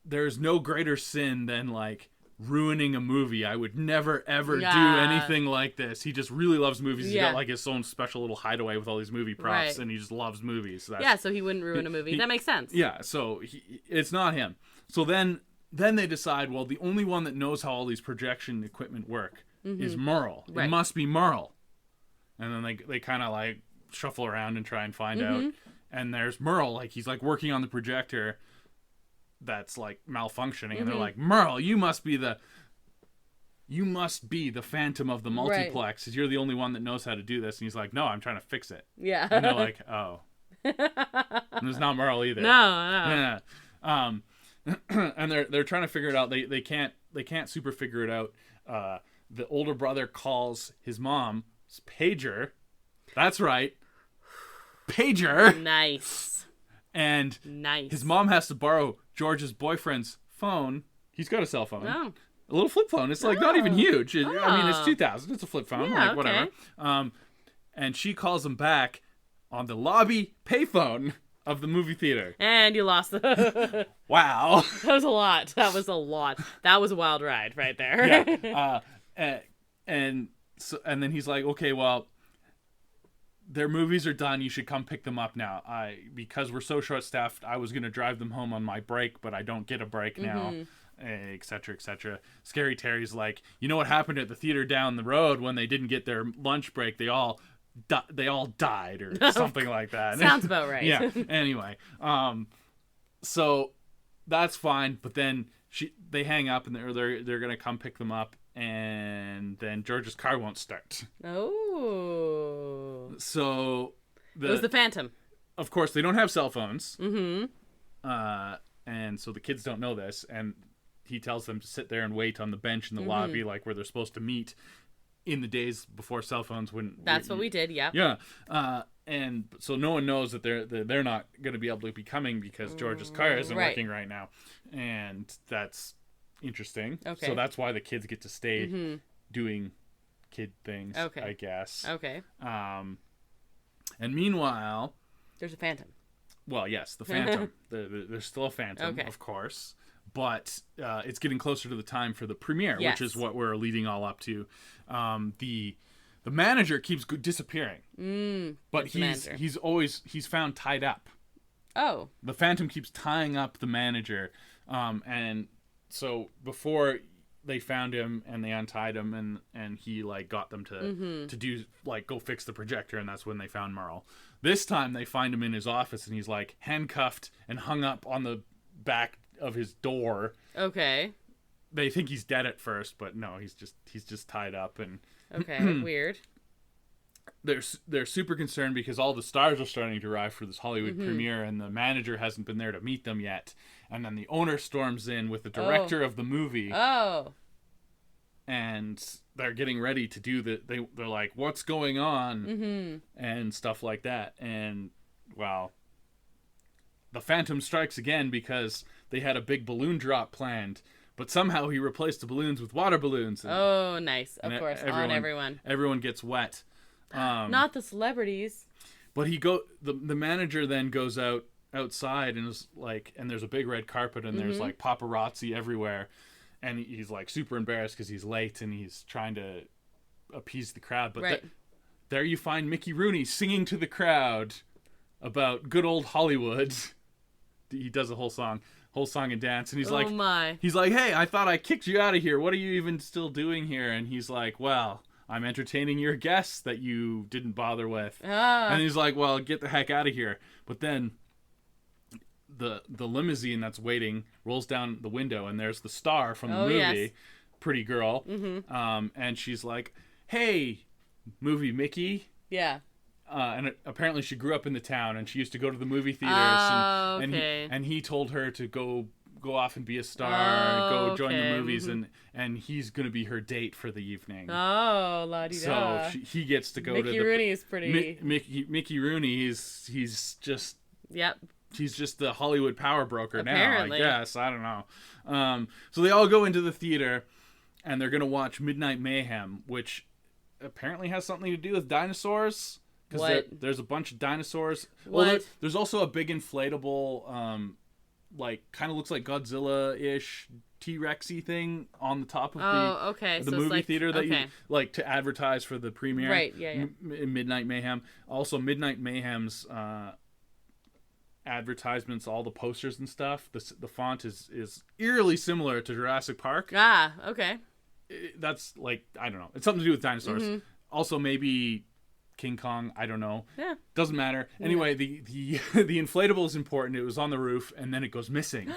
there's no greater sin than like ruining a movie. I would never ever do anything like this. He just really loves movies. He's got like his own special little hideaway with all these movie props, and he just loves movies. So he wouldn't ruin a movie. That makes sense. Yeah, so it's not him. So then they decide, well, the only one that knows how all these projection equipment work is Merle. It must be Merle. And then they kind of like shuffle around and try and find out. And there's Merle, like he's like working on the projector that's like malfunctioning. And they're like, Merle, you must be the Phantom of the Multiplex, because you're the only one that knows how to do this. And he's like, no, I'm trying to fix it. Yeah. And they're like, oh. And it's not Merle either. No. Yeah. And they're trying to figure it out. They can't super figure it out. The older brother calls his mom's pager. That's right, pager. Nice. And his mom has to borrow George's boyfriend's phone. He's got a cell phone. Oh. A little flip phone. It's like not even huge. I mean, it's 2000. It's a flip phone. Yeah, like whatever. And she calls him back on the lobby payphone of the movie theater. And you lost the... Wow. That was a lot. That was a wild ride right there. Yeah. And then he's like, okay, well, their movies are done. You should come pick them up now. Because we're so short-staffed, I was going to drive them home on my break, but I don't get a break now, etc., etc. Scary Terry's like, you know what happened at the theater down the road when they didn't get their lunch break? They all died or something like that. Sounds about right. Yeah. Anyway, so that's fine. But then they hang up and they're going to come pick them up. And then George's car won't start. Oh. So it was the Phantom. Of course, they don't have cell phones. Mm-hmm. And so the kids don't know this. And he tells them to sit there and wait on the bench in the lobby, like where they're supposed to meet in the days before cell phones. That's what we did, yeah. Yeah. And so no one knows that they're not going to be able to be coming because George's car isn't working right now. And that's interesting. Okay. So that's why the kids get to stay doing kid things, I guess. Okay. And meanwhile, there's a Phantom. Well, yes, the Phantom. There's still a Phantom, of course. But it's getting closer to the time for the premiere, which is what we're leading all up to. The manager keeps disappearing. But he's found tied up. Oh. The Phantom keeps tying up the manager. And so before they found him and they untied him and he like got them to do like go fix the projector, and that's when they found Merle. This time they find him in his office and he's like handcuffed and hung up on the back of his door. Okay. They think he's dead at first, but no, he's just tied up. And okay, weird. They're super concerned because all the stars are starting to arrive for this Hollywood premiere, and the manager hasn't been there to meet them yet. And then the owner storms in with the director of the movie. Oh. And they're getting ready to do they're like, what's going on? And stuff like that. And, well, the Phantom strikes again because they had a big balloon drop planned. But somehow he replaced the balloons with water balloons. And, nice. Of course, on everyone. Everyone gets wet. Not the celebrities. But the manager then goes outside and is like, and there's a big red carpet and there's like paparazzi everywhere, and he's like super embarrassed because he's late and he's trying to appease the crowd. But there you find Mickey Rooney singing to the crowd about good old Hollywood. He does a whole song and dance, and he's he's like, hey, I thought I kicked you out of here. What are you even still doing here? And he's like, well, I'm entertaining your guests that you didn't bother with. And he's like, well, get the heck out of here. But then the limousine that's waiting rolls down the window, and there's the star from the movie, Pretty Girl. And she's like, hey, movie Mickey. Yeah. And apparently she grew up in the town, and she used to go to the movie theaters. And he told her to go off and be a star, go join the movies, and he's going to be her date for the evening. Oh, la-di-da. So he gets to go to the... Mickey Rooney is pretty... Mickey Rooney, he's just... Yep. He's just the Hollywood power broker Apparently. now, I guess. I don't know. So they all go into the theater, and they're going to watch Midnight Mayhem, which apparently has something to do with dinosaurs. Because there's a bunch of dinosaurs. What? Well, there's also a big inflatable, like, kind of looks like Godzilla-ish T-Rexy thing on the top of the movie theater that you, like, to advertise for the premiere. Right, yeah. Midnight Mayhem. Also, Midnight Mayhem's advertisements, all the posters and stuff, the font is eerily similar to Jurassic Park. Ah, okay. That's, like, I don't know. It's something to do with dinosaurs. Also, maybe... King Kong, I don't know. Yeah. Doesn't matter. Anyway, the inflatable is important. It was on the roof, and then it goes missing.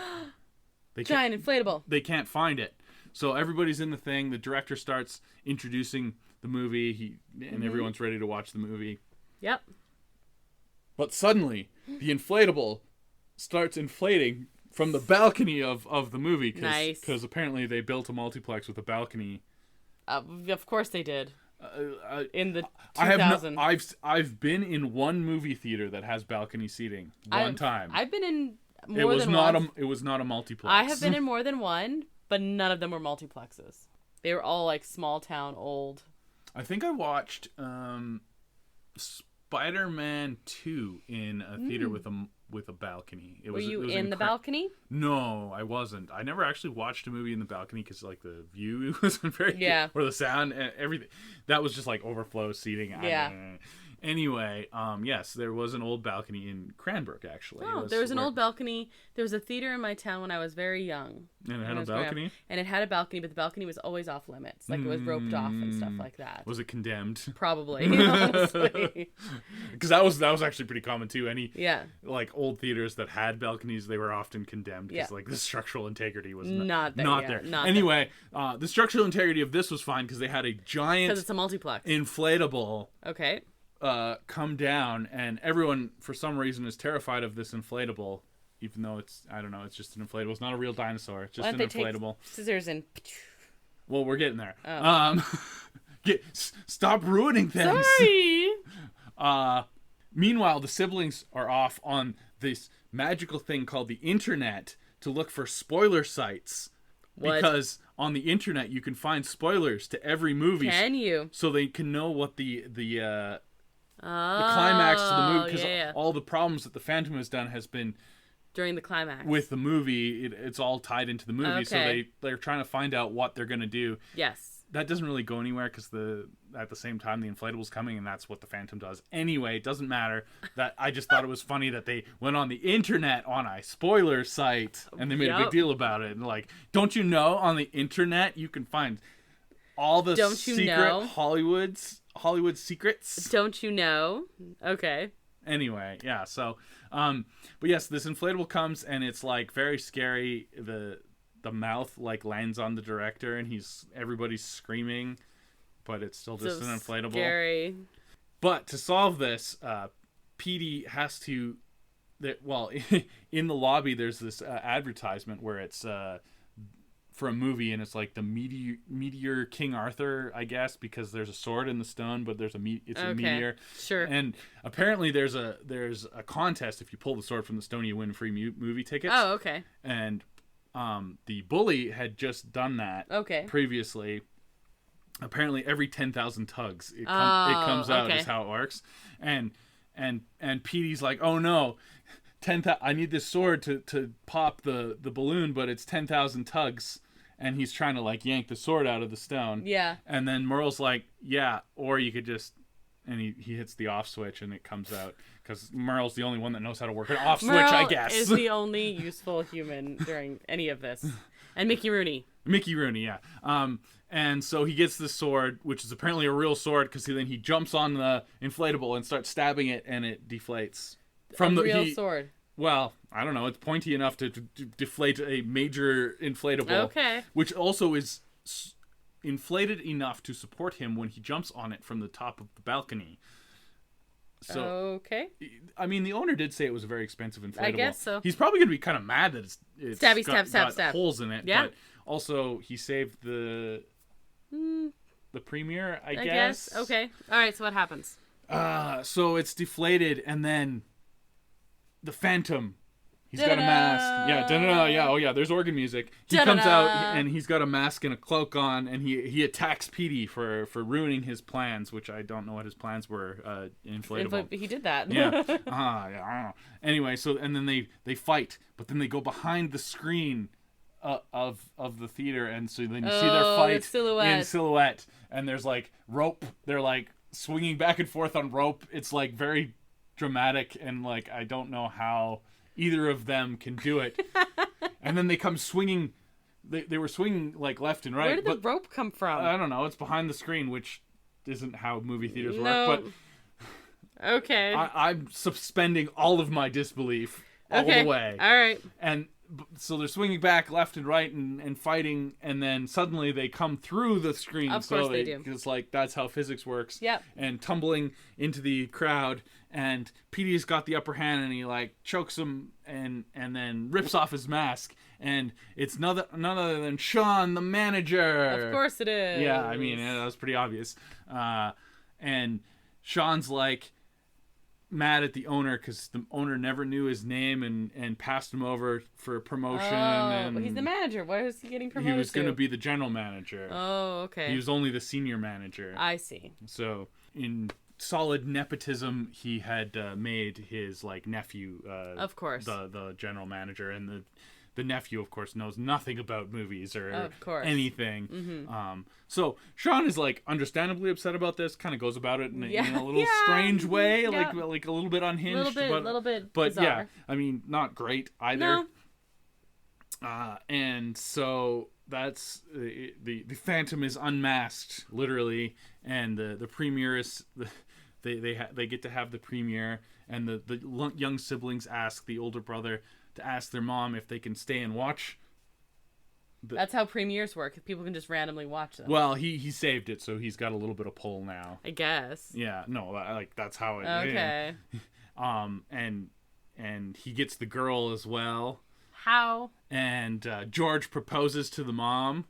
Giant inflatable. They can't find it. So everybody's in the thing. The director starts introducing the movie, and everyone's ready to watch the movie. Yep. But suddenly, the inflatable starts inflating from the balcony of the movie. Nice. Because apparently they built a multiplex with a balcony. Of course they did. In the 2000s. I've been in one movie theater that has balcony seating one time. I've been in more than one. It was not a multiplex. I have been in more than one, but none of them were multiplexes. They were all like small town old. I think I watched Spider-Man 2 in a theater with a balcony. Were you in the balcony? No, I wasn't. I never actually watched a movie in the balcony because like the view wasn't very good. Or the sound and everything. That was just like overflow seating. Yeah. Anyway, yes, there was an old balcony in Cranbrook, actually. Oh, there was an old balcony. There was a theater in my town when I was very young. And it had a balcony? And it had a balcony, but the balcony was always off limits. Like, it was roped off and stuff like that. Was it condemned? Probably, honestly. Because that was actually pretty common, too. Like, old theaters that had balconies, they were often condemned. Because, like, the structural integrity was not there. Anyway, the structural integrity of this was fine because they had a giant... Because it's a multiplex. Inflatable. Okay. Come down, and everyone for some reason is terrified of this inflatable, even though it's just an inflatable. It's not a real dinosaur. It's just an inflatable. Take scissors and. Well, we're getting there. Oh. Stop ruining things. Sorry. Meanwhile, the siblings are off on this magical thing called the internet to look for spoiler sites. What? Because on the internet you can find spoilers to every movie. Can you? So they can know what the climax to the movie, because all the problems that the Phantom has done has been during the climax with the movie. It's all tied into the movie, so they're trying to find out what they're going to do. Yes, that doesn't really go anywhere because at the same time the inflatable's coming, and that's what the Phantom does. Anyway, it doesn't matter. That I just thought it was funny that they went on the internet on a spoiler site and they made a big deal about it. And like, don't you know, on the internet you can find all the secret Hollywood secrets. Don't you know? Okay. Anyway, yeah, so but yes, this inflatable comes and it's like very scary. The mouth like lands on the director and everybody's screaming, but it's still just an inflatable. Scary. But to solve this, Petey has to in the lobby there's this advertisement where it's for a movie, and it's like the meteor King Arthur, I guess, because there's a sword in the stone, but there's a meteor. Sure. And apparently there's a contest. If you pull the sword from the stone, you win free movie tickets. Oh, okay. And the bully had just done that. Okay. Previously. Apparently every 10,000 tugs it comes out is how it works. And Petey's like, oh no, I need this sword to pop the balloon, but it's 10,000 tugs, and he's trying to like yank the sword out of the stone. Yeah. And then Merle's like, yeah, or you could just, and he hits the off switch and it comes out, because Merle's the only one that knows how to work an off switch, I guess. Is the only useful human during any of this. And Mickey Rooney, yeah. And so he gets this sword, which is apparently a real sword, because then he jumps on the inflatable and starts stabbing it, and it deflates. From the real sword. Well, I don't know. It's pointy enough to deflate a major inflatable. Okay. Which also is inflated enough to support him when he jumps on it from the top of the balcony. So, okay. I mean, the owner did say it was a very expensive inflatable. I guess so. He's probably going to be kind of mad that it's stab holes in it. Yeah. But also, he saved the premiere, I guess. Okay. All right, so what happens? So it's deflated, and then the Phantom, he's got a mask. Yeah, da-da-da, yeah, oh yeah, there's organ music. He comes out, and he's got a mask and a cloak on, and he attacks Petey for ruining his plans, which I don't know what his plans were, inflatable. He did that. Yeah. Yeah, I don't know. Anyway, so, and then they fight, but then they go behind the screen of the theater, and so then you see their fight in silhouette, and there's like rope. They're like swinging back and forth on rope. It's like very dramatic, and like I don't know how either of them can do it. And then they come swinging. They were swinging like left and right. Where did the rope come from? I don't know. It's behind the screen, which isn't how movie theaters work. But okay, I'm suspending all of my disbelief all the way. All right. And so they're swinging back left and right and fighting, and then suddenly they come through the screen. Of course they do. It's like that's how physics works. Yep. And tumbling into the crowd, and Petey's got the upper hand, and he like chokes him and then rips off his mask, and it's none other than Sean, the manager. Of course it is. Yeah, I mean, that was pretty obvious. And Sean's like mad at the owner because the owner never knew his name and passed him over for promotion. And he's the manager. What is he getting promoted to? He was going to be the general manager. Oh, okay. He was only the senior manager. I see. So in solid nepotism, he had made his like nephew, of course, the general manager, and the nephew, of course, knows nothing about movies or anything. So Sean is like understandably upset about this. Kind of goes about it in a little strange way, like a little bit unhinged, little bit but bizarre. yeah, I mean, not great either. No. And so that's the Phantom is unmasked, literally, and the premiere is they get to have the premiere, and the young siblings ask the older brother to ask their mom if they can stay and watch. That's how premieres work. People can just randomly watch them. Well, he saved it, so he's got a little bit of pull now, I guess. Yeah, no, like that's how it. Okay. And he gets the girl as well. How? And George proposes to the mom.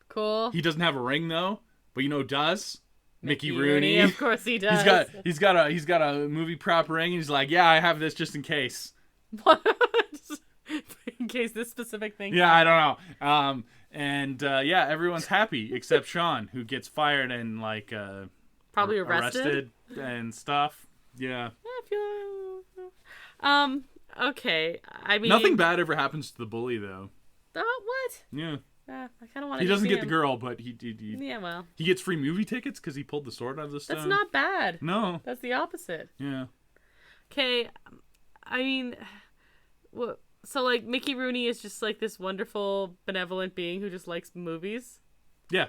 Cool. He doesn't have a ring though, but you know who does? Mickey Rooney. Of course he does. He's got a movie prop ring, and he's like, yeah, I have this just in case. What? In case this specific thing. Yeah, I don't know. Yeah, everyone's happy except Sean, who gets fired and like probably arrested and stuff. Yeah. Okay. I mean, nothing bad ever happens to the bully though. What? Yeah. I kind of want to. He doesn't get the girl, but he yeah, well, he gets free movie tickets because he pulled the sword out of the stone. That's not bad. No, that's the opposite. Yeah. Okay, I mean, what? So like Mickey Rooney is just like this wonderful, benevolent being who just likes movies. Yeah.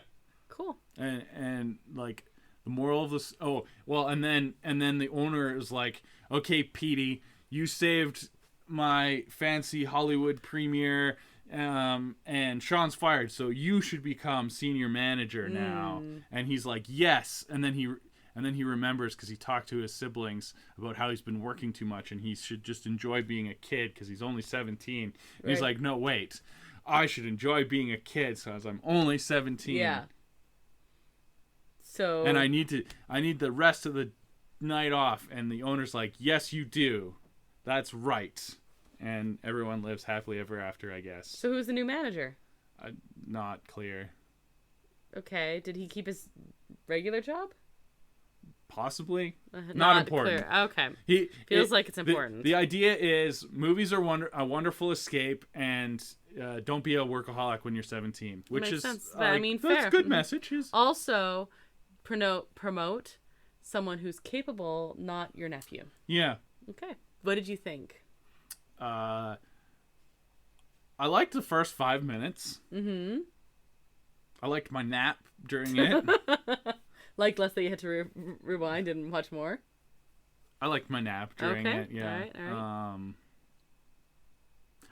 Cool. And like the moral of this. Oh well, and then the owner is like, okay, Petey, you saved my fancy Hollywood premiere. And Sean's fired, so you should become senior manager now. And he's like, yes. And then he remembers because he talked to his siblings about how he's been working too much and he should just enjoy being a kid because he's only 17. And he's like, no, wait, I should enjoy being a kid since I'm only 17. Yeah. So. And I need the rest of the night off. And the owner's like, yes, you do. That's right. And everyone lives happily ever after, I guess. So who's the new manager? Not clear. Okay. Did he keep his regular job? Possibly. Not important. Clear. Okay. Feels like it's important. The idea is movies are a wonderful escape, and don't be a workaholic when you're 17. Which makes is sense. I mean, fair. That's good messages. Also, promote someone who's capable, not your nephew. Yeah. Okay. What did you think? I liked the first 5 minutes. Mm-hmm. I liked my nap during it. Like less that you had to rewind and watch more? I liked my nap during it, yeah. All right.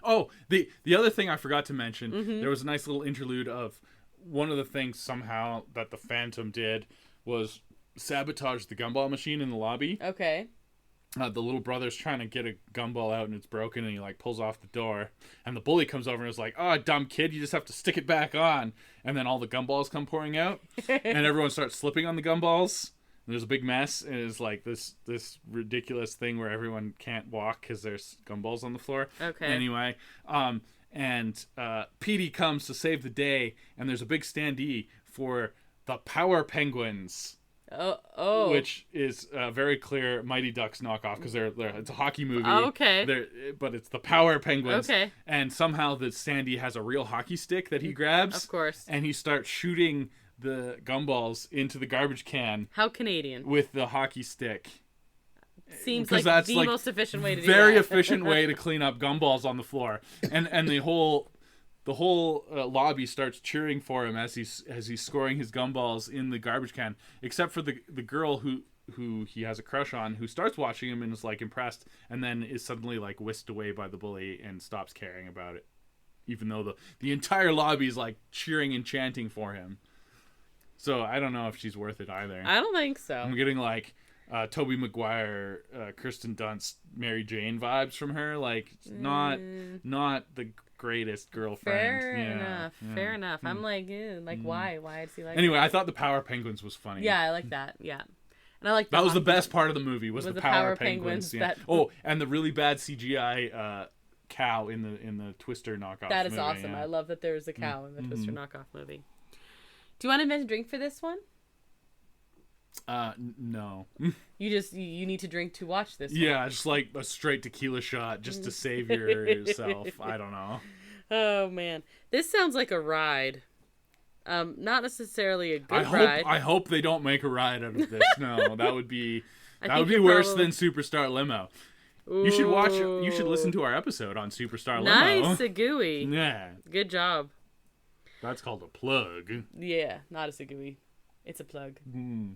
Oh, the other thing I forgot to mention, there was a nice little interlude of one of the things somehow that the Phantom did was sabotage the gumball machine in the lobby. Okay. The little brother's trying to get a gumball out and it's broken and he like pulls off the door and the bully comes over and is like, oh, dumb kid, you just have to stick it back on. And then all the gumballs come pouring out and everyone starts slipping on the gumballs. And there's a big mess and it's like this ridiculous thing where everyone can't walk because there's gumballs on the floor. Okay. Anyway, and Petey comes to save the day and there's a big standee for the Power Penguins. Oh. Which is a very clear Mighty Ducks knockoff because it's a hockey movie. Okay. But it's the Power Penguins. Okay. And somehow the Sandy has a real hockey stick that he grabs. Of course. And he starts shooting the gumballs into the garbage can. How Canadian. With the hockky stick. Seems like that's the most efficient way to do that. Very efficient way to clean up gumballs on the floor. And the whole lobby starts cheering for him as he's scoring his gumballs in the garbage can, except for the girl who he has a crush on, who starts watching him and is like impressed, and then is suddenly like whisked away by the bully and stops caring about it, even though the entire lobby is like cheering and chanting for him. So I don't know if she's worth it either. I don't think so. I'm getting like Tobey Maguire, Kirsten Dunst, Mary Jane vibes from her. Like not the greatest girlfriend. Fair enough. I'm like, why? Why does he like? Anyway, that? I thought the Power Penguins was funny. Yeah, I like that. Yeah, and I like that was the best part of the movie was the Power Penguins. Yeah. That... Oh, and the really bad CGI cow in the Twister knockoff. That is movie, awesome. Yeah. I love that there's a cow in the Twister knockoff movie. Do you want to invent a drink for this one? No. You need to drink to watch this. Yeah, just like a straight tequila shot just to save yourself. I don't know. Oh, man. This sounds like a ride. Not necessarily a good ride. I hope they don't make a ride out of this. No, that would be worse than Superstar Limo. Ooh. You should listen to our episode on Superstar Limo. Nice, Sagui. Yeah. Good job. That's called a plug. Yeah, not a Sagui. It's a plug. Mm.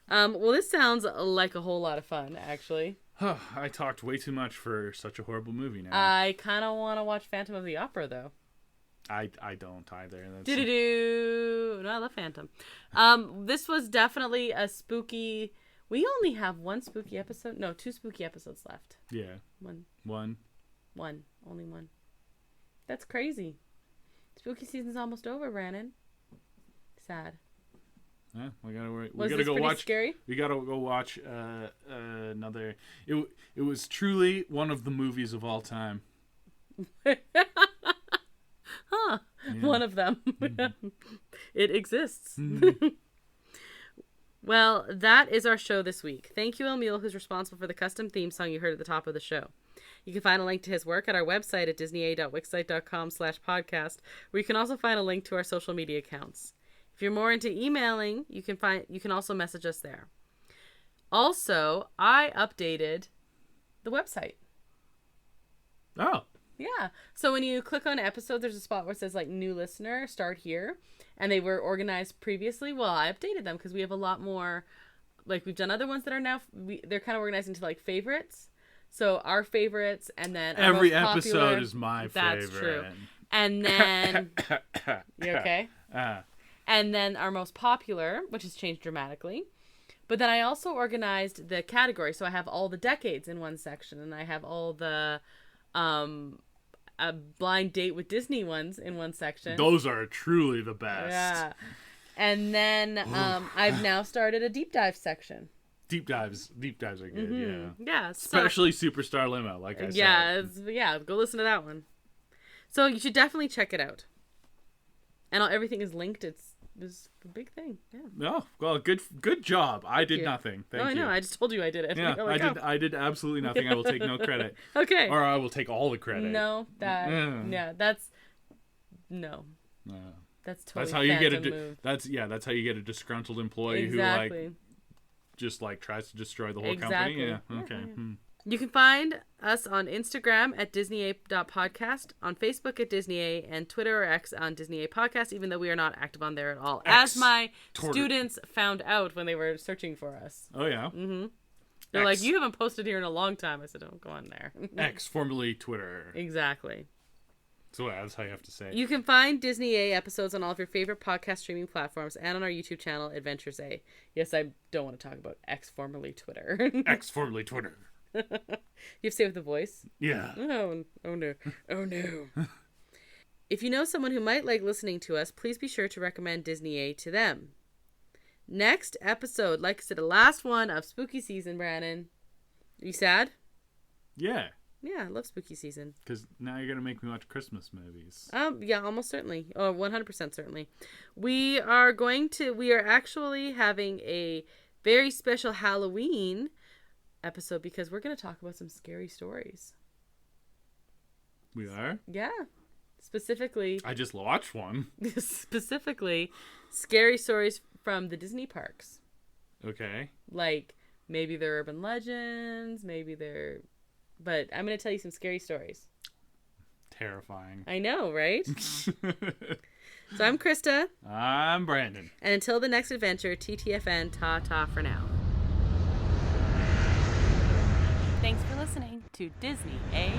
Well, this sounds like a whole lot of fun, actually. I talked way too much for such a horrible movie now. I kind of want to watch Phantom of the Opera, though. I don't either. No, I love Phantom. This was definitely a spooky... We only have one spooky episode. No, 2 spooky episodes left. Yeah. One. Only one. That's crazy. Spooky season's almost over, Brandon. Sad. Yeah, we gotta Was go watch. Scary? We gotta go watch another. It was truly one of the movies of all time. Huh. Yeah. One of them. Mm-hmm. It exists. Mm-hmm. Well, that is our show this week. Thank you, Emil, who's responsible for the custom theme song you heard at the top of the show. You can find a link to his work at our website at disneya.wixsite.com/podcast, where you can also find a link to our social media accounts. If you're more into emailing, you can also message us there. Also, I updated the website. Oh. Yeah. So when you click on episode, there's a spot where it says like new listener, start here. And they were organized previously. Well, I updated them because we have a lot more, like we've done other ones that are now, they're kind of organized into like favorites. So our favorites and then our every most episode popular, is my that's favorite. True. And then, you okay? And then our most popular, which has changed dramatically. But then I also organized the category. So I have all the decades in one section and I have all the, a blind date with Disney ones in one section. Those are truly the best. Yeah. And then I've now started a deep dive section. Deep dives are good, Mm-hmm. Yeah. Especially Superstar Limo, like I said. Yeah, go listen to that one. So you should definitely check it out. And everything is linked. It's a big thing. Yeah. Oh, well, good job. I did nothing. Thank you. I know. I just told you I did it. Yeah, like, I did absolutely nothing. I will take no credit. Okay. Or I will take all the credit. No, that's totally that's how you get that's how you get a disgruntled employee who just tries to destroy the whole company. Yeah. Okay. Yeah. You can find us on Instagram at disneya.podcast, on Facebook at disneya, and Twitter or X on disneya podcast, even though we are not active on there at all. As my students found out when they were searching for us. Oh, yeah? Mm-hmm. They're like, you haven't posted here in a long time. I said, oh, go on there. X, formerly Twitter. Exactly. So that's how you have to say it. You can find Disney A episodes on all of your favorite podcast streaming platforms and on our YouTube channel, Adventures A. Yes, I don't want to talk about X, formerly Twitter. X, formerly Twitter. You have to say it with a voice? Yeah. Oh no. Oh no. If you know someone who might like listening to us, please be sure to recommend Disney A to them. Next episode, like I said, the last one of spooky season, Brandon. Are you sad? Yeah. Yeah, I love spooky season. Because now you're going to make me watch Christmas movies. Yeah, almost certainly. Oh, 100% certainly. We are actually having a very special Halloween episode because we're going to talk about some scary stories. We are? Yeah. Specifically. I just watched one. Specifically, scary stories from the Disney parks. Okay. Like, maybe they're urban legends, but I'm going to tell you some scary stories. Terrifying. I know, right? So I'm Krysta. I'm Brandon. And until the next adventure, TTFN, ta-ta for now. Thanks for listening to Disney A.